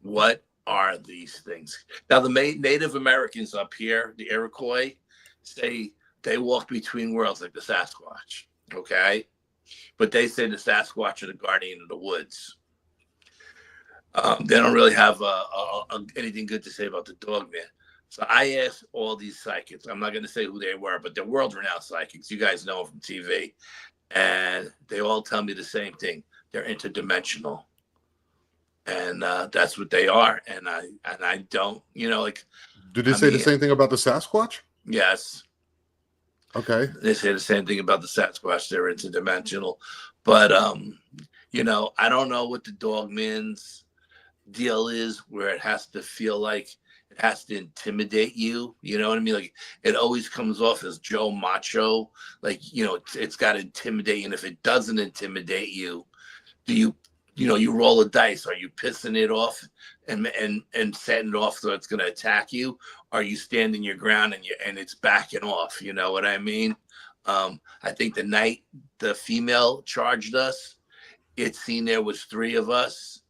Speaker 2: what are these things? Now, the Native Americans up here, the Iroquois, say they walk between worlds like the Sasquatch, okay? But they say the Sasquatch are the guardian of the woods. They don't really have anything good to say about the dog man. So I asked all these psychics. I'm not going to say who they were, but they're world-renowned psychics. You guys know them from TV. And they all tell me the same thing. They're interdimensional. And that's what they are. And I don't, you know, like.
Speaker 1: Did they say the same thing about the Sasquatch?
Speaker 2: Yes.
Speaker 1: Okay.
Speaker 2: They say the same thing about the Sasquatch. They're interdimensional. But, you know, I don't know what the dog man's deal is, where it has to feel like it has to intimidate you. You know what I mean? Like it always comes off as Joe Macho. Like, you know, it's got to intimidate you. And if it doesn't intimidate you, do you roll a dice? Are you pissing it off and setting it off so it's going to attack you? Are you standing your ground and it's backing off? You know what I mean? I think the night the female charged us, it seen there was three of us,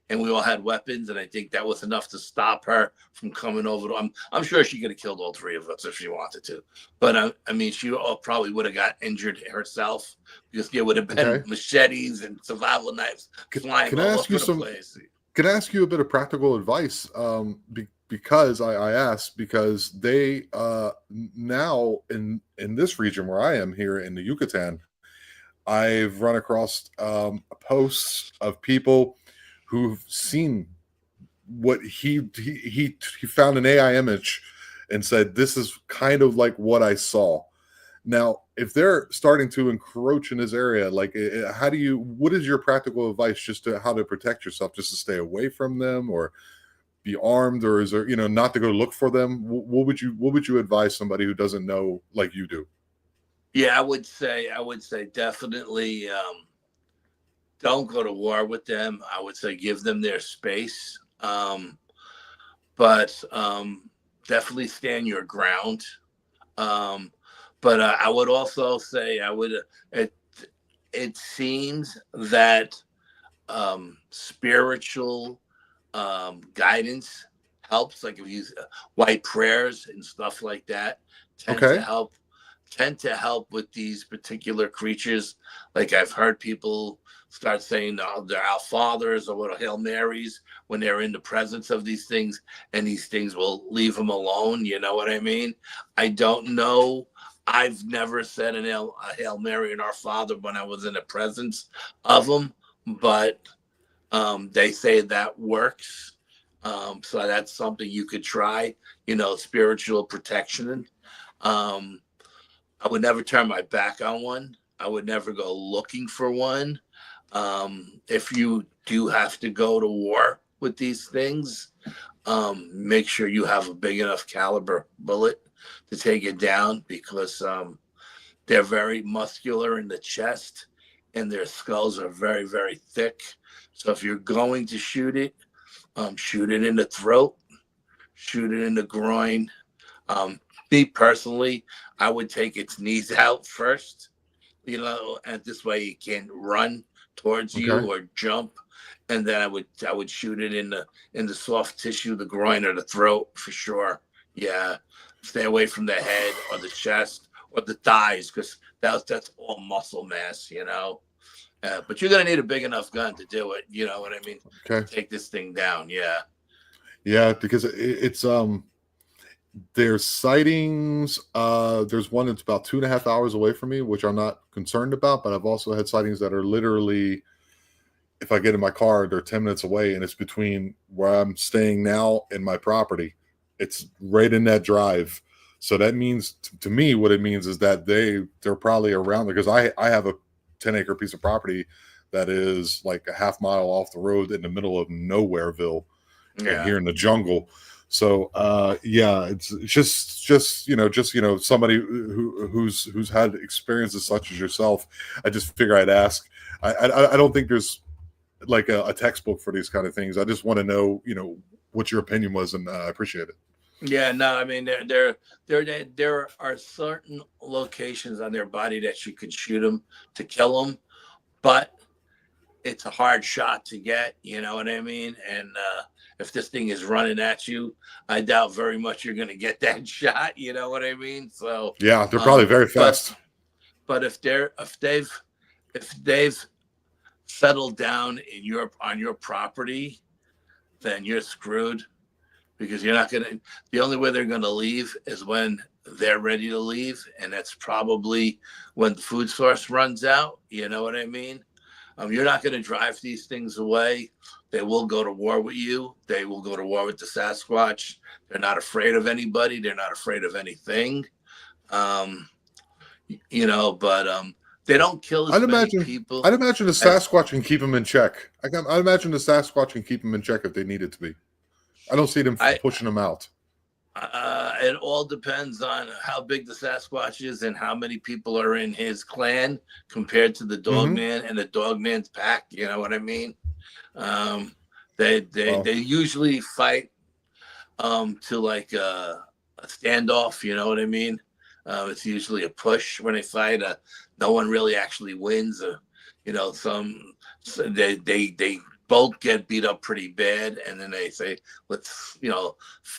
Speaker 2: and we all had weapons, and I think that was enough to stop her from coming over. I'm sure she could have killed all three of us if she wanted to, but I mean, she probably would have got injured herself because there would have been machetes and survival knives flying all over the place.
Speaker 1: Can I ask you a bit of practical advice? Because I asked because they now in this region where I am here in the Yucatan, I've run across posts of people who've seen what he found an AI image and said, this is kind of like what I saw. Now, if they're starting to encroach in this area, like what is your practical advice just to how to protect yourself, just to stay away from them or be armed, or is there, not to go look for them? What would you advise somebody who doesn't know like you do?
Speaker 2: Yeah, I would say definitely don't go to war with them. I would say give them their space, but definitely stand your ground. But I would also say it seems that spiritual guidance helps. Like if you use white prayers and stuff like that tend to help with these particular creatures. Like I've heard people start saying they're Our Fathers or what Hail Marys when they're in the presence of these things, and these things will leave them alone. You know what I mean? I don't know. I've never said a Hail Mary and Our Father when I was in the presence of them, but they say that works. So that's something you could try, spiritual protection. I would never turn my back on one. I would never go looking for one. If you do have to go to war with these things, make sure you have a big enough caliber bullet to take it down, because they're very muscular in the chest and their skulls are very, very thick. So if you're going to shoot it in the throat, shoot it in the groin. Me personally, I would take its knees out first, and this way it can run towards you or jump, and then I would shoot it in the soft tissue, the groin or the throat for sure. Yeah, stay away from the head or the chest or the thighs, because that's all muscle mass, but you're gonna need a big enough gun to do it. You know what I mean?
Speaker 1: Okay.
Speaker 2: Take this thing down.
Speaker 1: Yeah, because it's there's sightings. There's one that's about 2.5 hours away from me, which I'm not concerned about, but I've also had sightings that are literally, if I get in my car, they're 10 minutes away, and it's between where I'm staying now and my property. It's right in that drive. So that means to me, what it means is that they're probably around there, because I have a 10-acre piece of property that is like a half mile off the road in the middle of Nowhereville, here in the jungle. So it's just somebody who's had experiences such as yourself. I just figure I'd ask. I don't think there's like a textbook for these kind of things. I just want to know what your opinion was, and I appreciate it.
Speaker 2: Yeah, no, I mean there are certain locations on their body that you could shoot them to kill them, but it's a hard shot to get. You know what I mean? And if this thing is running at you, I doubt very much you're going to get that shot. You know what I mean? So
Speaker 1: yeah, they're probably very fast.
Speaker 2: But if they've settled down on your property, then you're screwed, because you're not going to. The only way they're going to leave is when they're ready to leave, and that's probably when the food source runs out. You know what I mean? You're not going to drive these things away. They will go to war with you. They will go to war with the Sasquatch. They're not afraid of anybody. They're not afraid of anything. But they don't kill as many people.
Speaker 1: I'd imagine the Sasquatch can keep them in check. I'd imagine the Sasquatch can keep them in check if they needed to be. I don't see them pushing them out.
Speaker 2: It all depends on how big the Sasquatch is and how many people are in his clan compared to the Dogman and the Dogman's pack. You know what I mean? Um, they usually fight to like a standoff. You know what I mean? It's usually a push when they fight. No one really actually wins. You know, they both get beat up pretty bad, and then they say, "Let's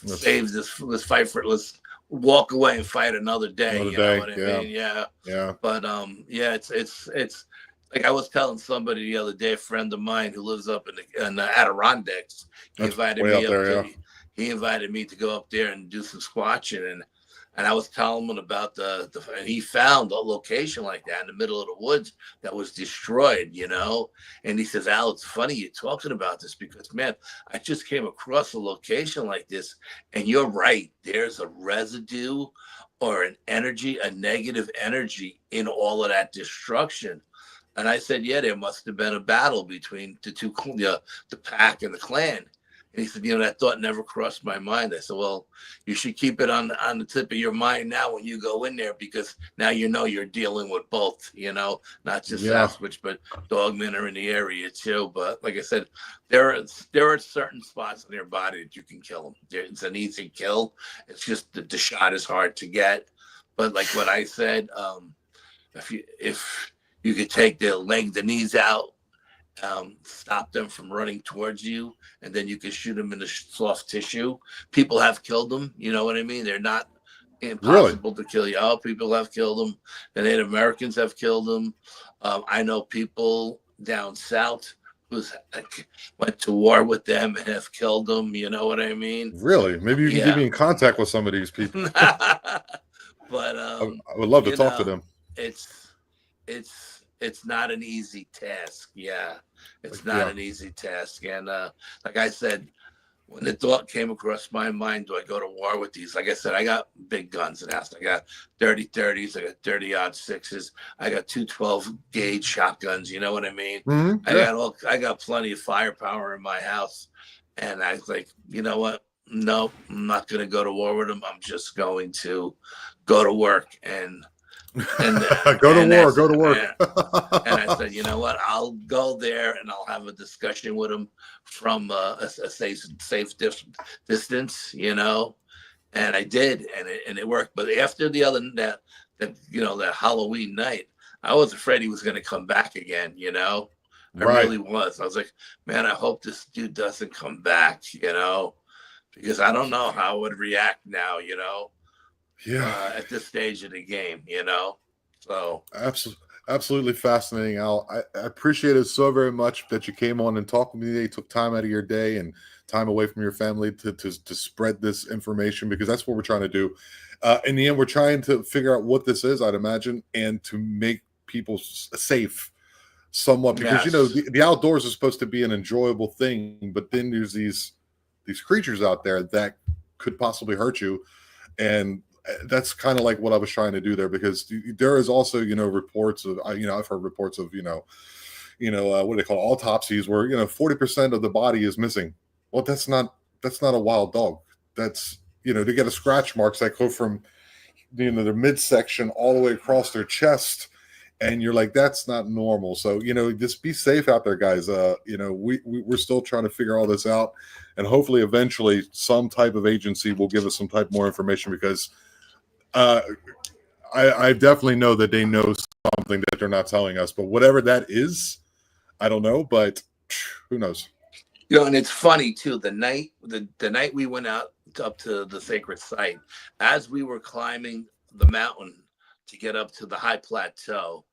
Speaker 2: save this. Let's fight for it. Let's walk away and fight another day."
Speaker 1: Another
Speaker 2: You know
Speaker 1: day.
Speaker 2: what I
Speaker 1: Yeah.
Speaker 2: mean? Yeah.
Speaker 1: Yeah.
Speaker 2: But yeah, it's like I was telling somebody the other day, a friend of mine who lives up in the Adirondacks.
Speaker 1: That's way up there. Yeah.
Speaker 2: He invited me to go up there and do some squatching, and I was telling him about and he found a location like that in the middle of the woods that was destroyed, you know. And he says, "Al, it's funny you're talking about this because, man, I just came across a location like this, and you're right. There's a residue or an energy, a negative energy in all of that destruction." And I said, "Yeah, there must have been a battle between the pack and the clan." And he said, "That thought never crossed my mind." I said, "Well, you should keep it on the tip of your mind now when you go in there, because now you're dealing with both, not just Sasquatch, but Dogmen are in the area too." But like I said, there are certain spots in their body that you can kill them. It's an easy kill. It's just the shot is hard to get. But like what I said, if you could take the knees out, stop them from running towards you, and then you can shoot them in the soft tissue. People have killed them. You know what I mean? They're not impossible to kill you. Oh, people have killed them. The Native Americans have killed them. I know people down south who went to war with them and have killed them. You know what I mean?
Speaker 1: Really? Maybe you can get me in contact with some of these people.
Speaker 2: But
Speaker 1: I would love to talk to them.
Speaker 2: It's not an easy task. Yeah, it's not an easy task. And like I said, when the thought came across my mind, do I go to war with these? Like I said, I got big guns in the house. I got 30-30s. I got 30-06s. I got 212 gauge shotguns. You know what I mean? I got plenty of firepower in my house. And I was like, you know what? No, I'm not going to go to war with them. I'm just going to go to work and
Speaker 1: go to work.
Speaker 2: And I said, you know what? I'll go there and I'll have a discussion with him from a safe distance, And I did, and it worked. But after that Halloween night, I was afraid he was going to come back again. I really was. I was like, man, I hope this dude doesn't come back. Because I don't know how I would react now. At this stage of the game, So
Speaker 1: absolutely fascinating, Al. I appreciate it so very much that you came on and talked with me today, took time out of your day and time away from your family to spread this information, because that's what we're trying to do. In the end, we're trying to figure out what this is, I'd imagine, and to make people safe somewhat, because the outdoors is supposed to be an enjoyable thing, but then there's these creatures out there that could possibly hurt you. And that's kind of like what I was trying to do there, because there is also, reports of, I've heard reports of, what do they call autopsies where, 40% of the body is missing. Well, that's not a wild dog. That's, to get a scratch marks that go from, their midsection all the way across their chest. And you're like, that's not normal. So, just be safe out there, guys. We're still trying to figure all this out. And hopefully eventually some type of agency will give us some type more information, because I definitely know that they know something that they're not telling us. But whatever that is, I don't know. But who knows?
Speaker 2: And it's funny too. The night we went out up to the sacred site, as we were climbing the mountain to get up to the high plateau,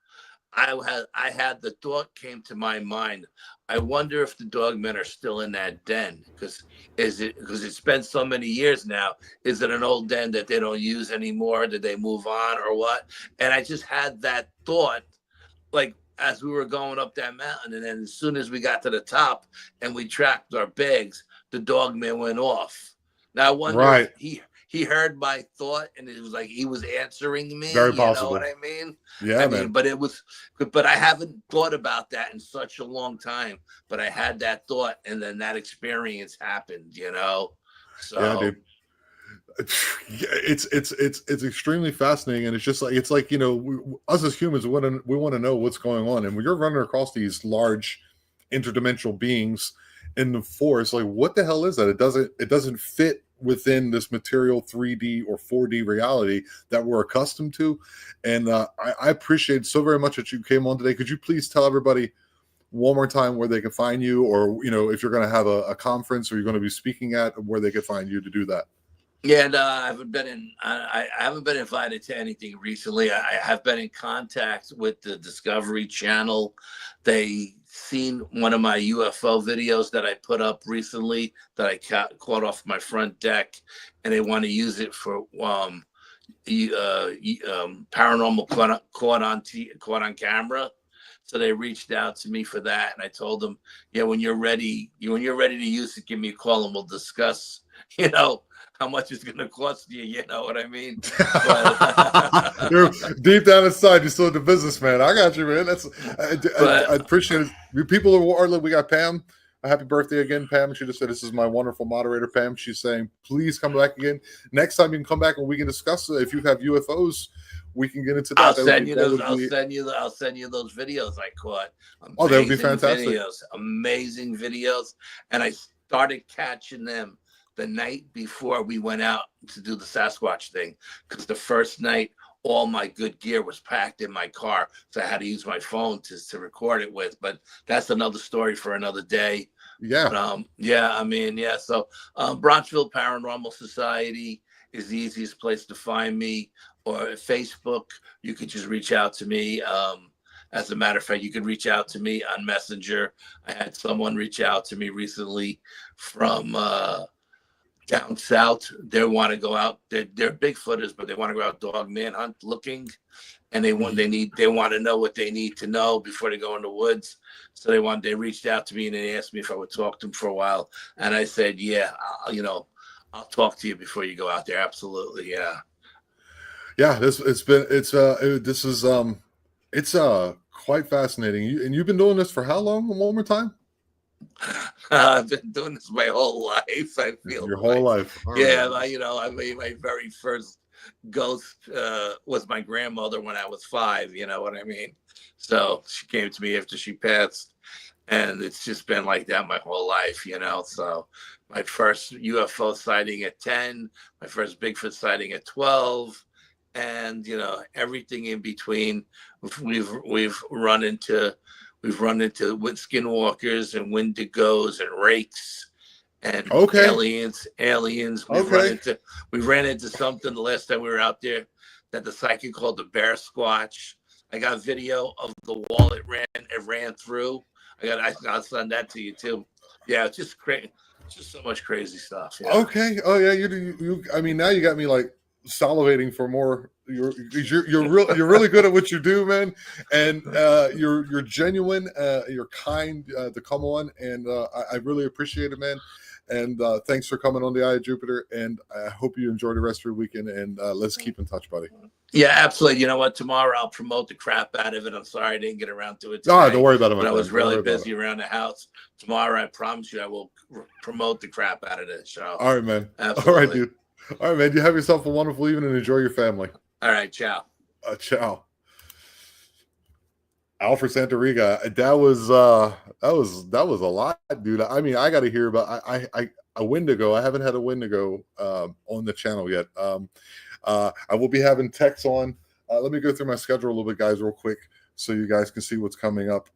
Speaker 2: I had the thought came to my mind. I wonder if the Dogmen are still in that den, because it's been so many years now. Is it an old den that they don't use anymore? Did they move on or what? And I just had that thought, like as we were going up that mountain, and then as soon as we got to the top and we tracked our bags, the Dogman went off. Now I wonder if he heard my thought, and it was like he was answering me.
Speaker 1: Very possible.
Speaker 2: You know what I mean?
Speaker 1: Yeah, man.
Speaker 2: But I haven't thought about that in such a long time. But I had that thought, and then that experience happened. So
Speaker 1: yeah, dude. It's extremely fascinating, and it's like us as humans, we want to know what's going on, and when you're running across these large interdimensional beings in the forest, like what the hell is that? It doesn't fit within this material 3D or 4D reality that we're accustomed to, and I appreciate so very much that you came on today. Could you please tell everybody one more time where they can find you, or if you're going to have a conference or you're going to be speaking at, where they can find you to do that?
Speaker 2: Yeah, no, I haven't been invited to anything recently. I have been in contact with the Discovery Channel. They seen one of my UFO videos that I put up recently that I caught off my front deck, and they want to use it for paranormal caught on camera. So they reached out to me for that, and I told them, yeah, when you're ready to use it, give me a call and we'll discuss. How much it's going to cost you. You know what I mean? But,
Speaker 1: You're deep down inside, you're still the businessman. I got you, man. I appreciate it. People are we got Pam. Happy birthday again, Pam. She just said, this is my wonderful moderator, Pam. She's saying, please come back again. Next time you can come back and we can discuss it. If you have UFOs, we can get into that.
Speaker 2: I'll send you those videos I caught.
Speaker 1: That would be fantastic.
Speaker 2: Amazing videos. And I started catching them the night before we went out to do the Sasquatch thing, because the first night all my good gear was packed in my car, so I had to use my phone to record it with. But that's another story for another day.
Speaker 1: Yeah.
Speaker 2: But, So Bronxville Paranormal Society is the easiest place to find me, or Facebook. You could just reach out to me. As a matter of fact, you could reach out to me on Messenger. I had someone reach out to me recently from down south. They want to go out. They're Bigfooters, but they want to go out dogman hunt looking, and they want to know what they need to know before they go in the woods. So they reached out to me and they asked me if I would talk to them for a while, and I said, yeah, I'll talk to you before you go out there. Absolutely, yeah.
Speaker 1: Yeah, this is quite fascinating. You've been doing this for how long? One more time.
Speaker 2: I've been doing this my whole life. I feel
Speaker 1: your whole life.
Speaker 2: Yeah, I made my very first ghost was my grandmother when I was 5. You know what I mean? So she came to me after she passed, and it's just been like that my whole life. So my first UFO sighting at 10, my first Bigfoot sighting at 12, and everything in between. We've run into skinwalkers and wendigos and rakes and aliens. We ran into something the last time we were out there that the psychic called the bear squatch. I got video of the wall it ran through. I'll send that to you too. Yeah, it's just crazy. Just so much crazy stuff. Yeah.
Speaker 1: Okay. Oh yeah. You. I mean, now you got me like salivating for more. You're really good at what you do, man, and you're genuine. You're kind to come on, and I really appreciate it, man. And thanks for coming on the Eye of Jupiter. And I hope you enjoy the rest of your weekend. And let's keep in touch, buddy.
Speaker 2: Yeah, absolutely. You know what? Tomorrow I'll promote the crap out of it. I'm sorry I didn't get around to it today.
Speaker 1: No, don't worry about it.
Speaker 2: But I was really busy around the house. Tomorrow, I promise you, I will promote the crap out of this show.
Speaker 1: All right, man.
Speaker 2: Absolutely.
Speaker 1: All right, dude. All right, man. You have yourself a wonderful evening and enjoy your family.
Speaker 2: All right, ciao.
Speaker 1: Ciao. Alfred Santariga. That was a lot, dude. I mean, I got to hear about a Wendigo. I haven't had a Wendigo on the channel yet. I will be having Tex on. Let me go through my schedule a little bit, guys, real quick, so you guys can see what's coming up.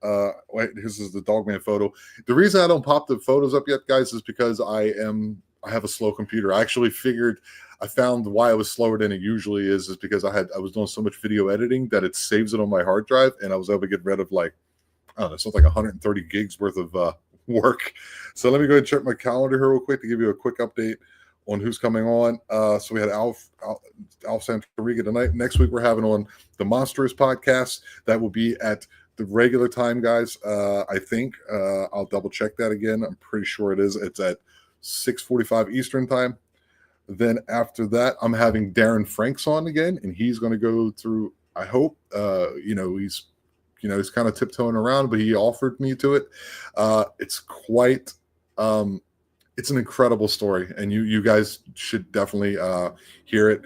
Speaker 1: Wait, this is the Dogman photo. The reason I don't pop the photos up yet, guys, is because I have a slow computer. I found why it was slower than it usually is because I was doing so much video editing that it saves it on my hard drive, and I was able to get rid of like, I don't know, something like 130 gigs worth of work. So let me go ahead and check my calendar here real quick to give you a quick update on who's coming on. So we had Alf Santariga tonight. Next week we're having on the Monstrous podcast. That will be at the regular time, guys. I think I'll double check that again. I'm pretty sure it is. It's at 6:45 Eastern time. Then after that, I'm having Darren Franks on again, and he's going to go through. I hope he's kind of tiptoeing around, but he offered me to it. It's quite It's an incredible story, and you guys should definitely hear it.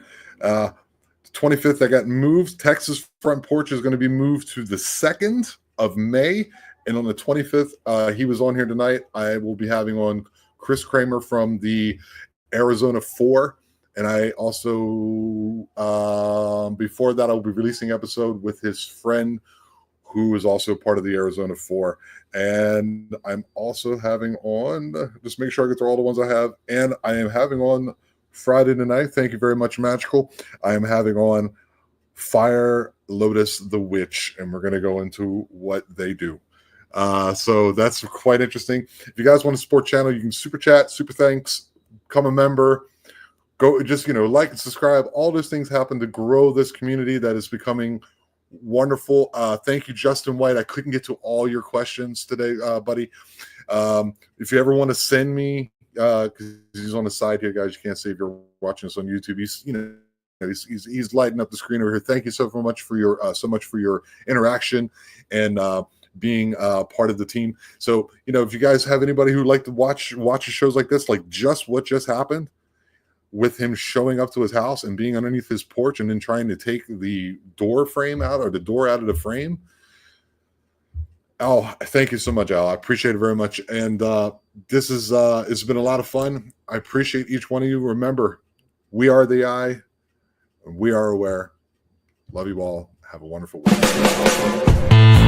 Speaker 1: 25th, I got moved. Texas front porch is going to be moved to the 2nd of May. And on the 25th, he was on here tonight. I will be having on Chris Kramer from the Arizona 4. And I also, before that, I'll be releasing an episode with his friend who is also part of the Arizona 4. And I'm also having on, just make sure I get through all the ones I have. And I am having on Friday night. Thank you very much, Magical. I am having on Fire Lotus the Witch, and we're going to go into what they do. So that's quite interesting. If you guys want to support channel, you can super chat, super thanks, become a member, go just, like and subscribe. All those things happen to grow this community that is becoming wonderful. Thank you, Justin White. I couldn't get to all your questions today, buddy. If you ever want to send me, because he's on the side here, guys. You can't see if you're watching this on YouTube. He's lighting up the screen over here. Thank you so much for your interaction and being part of the team. So if you guys have anybody who'd like to watch shows like this, like just what just happened with him showing up to his house and being underneath his porch and then trying to take the door frame out or the door out of the frame. Al, thank you so much, Al. I appreciate it very much. And this is it's been a lot of fun. I appreciate each one of you. Remember, we are the eye. We are aware. Love you all. Have a wonderful week.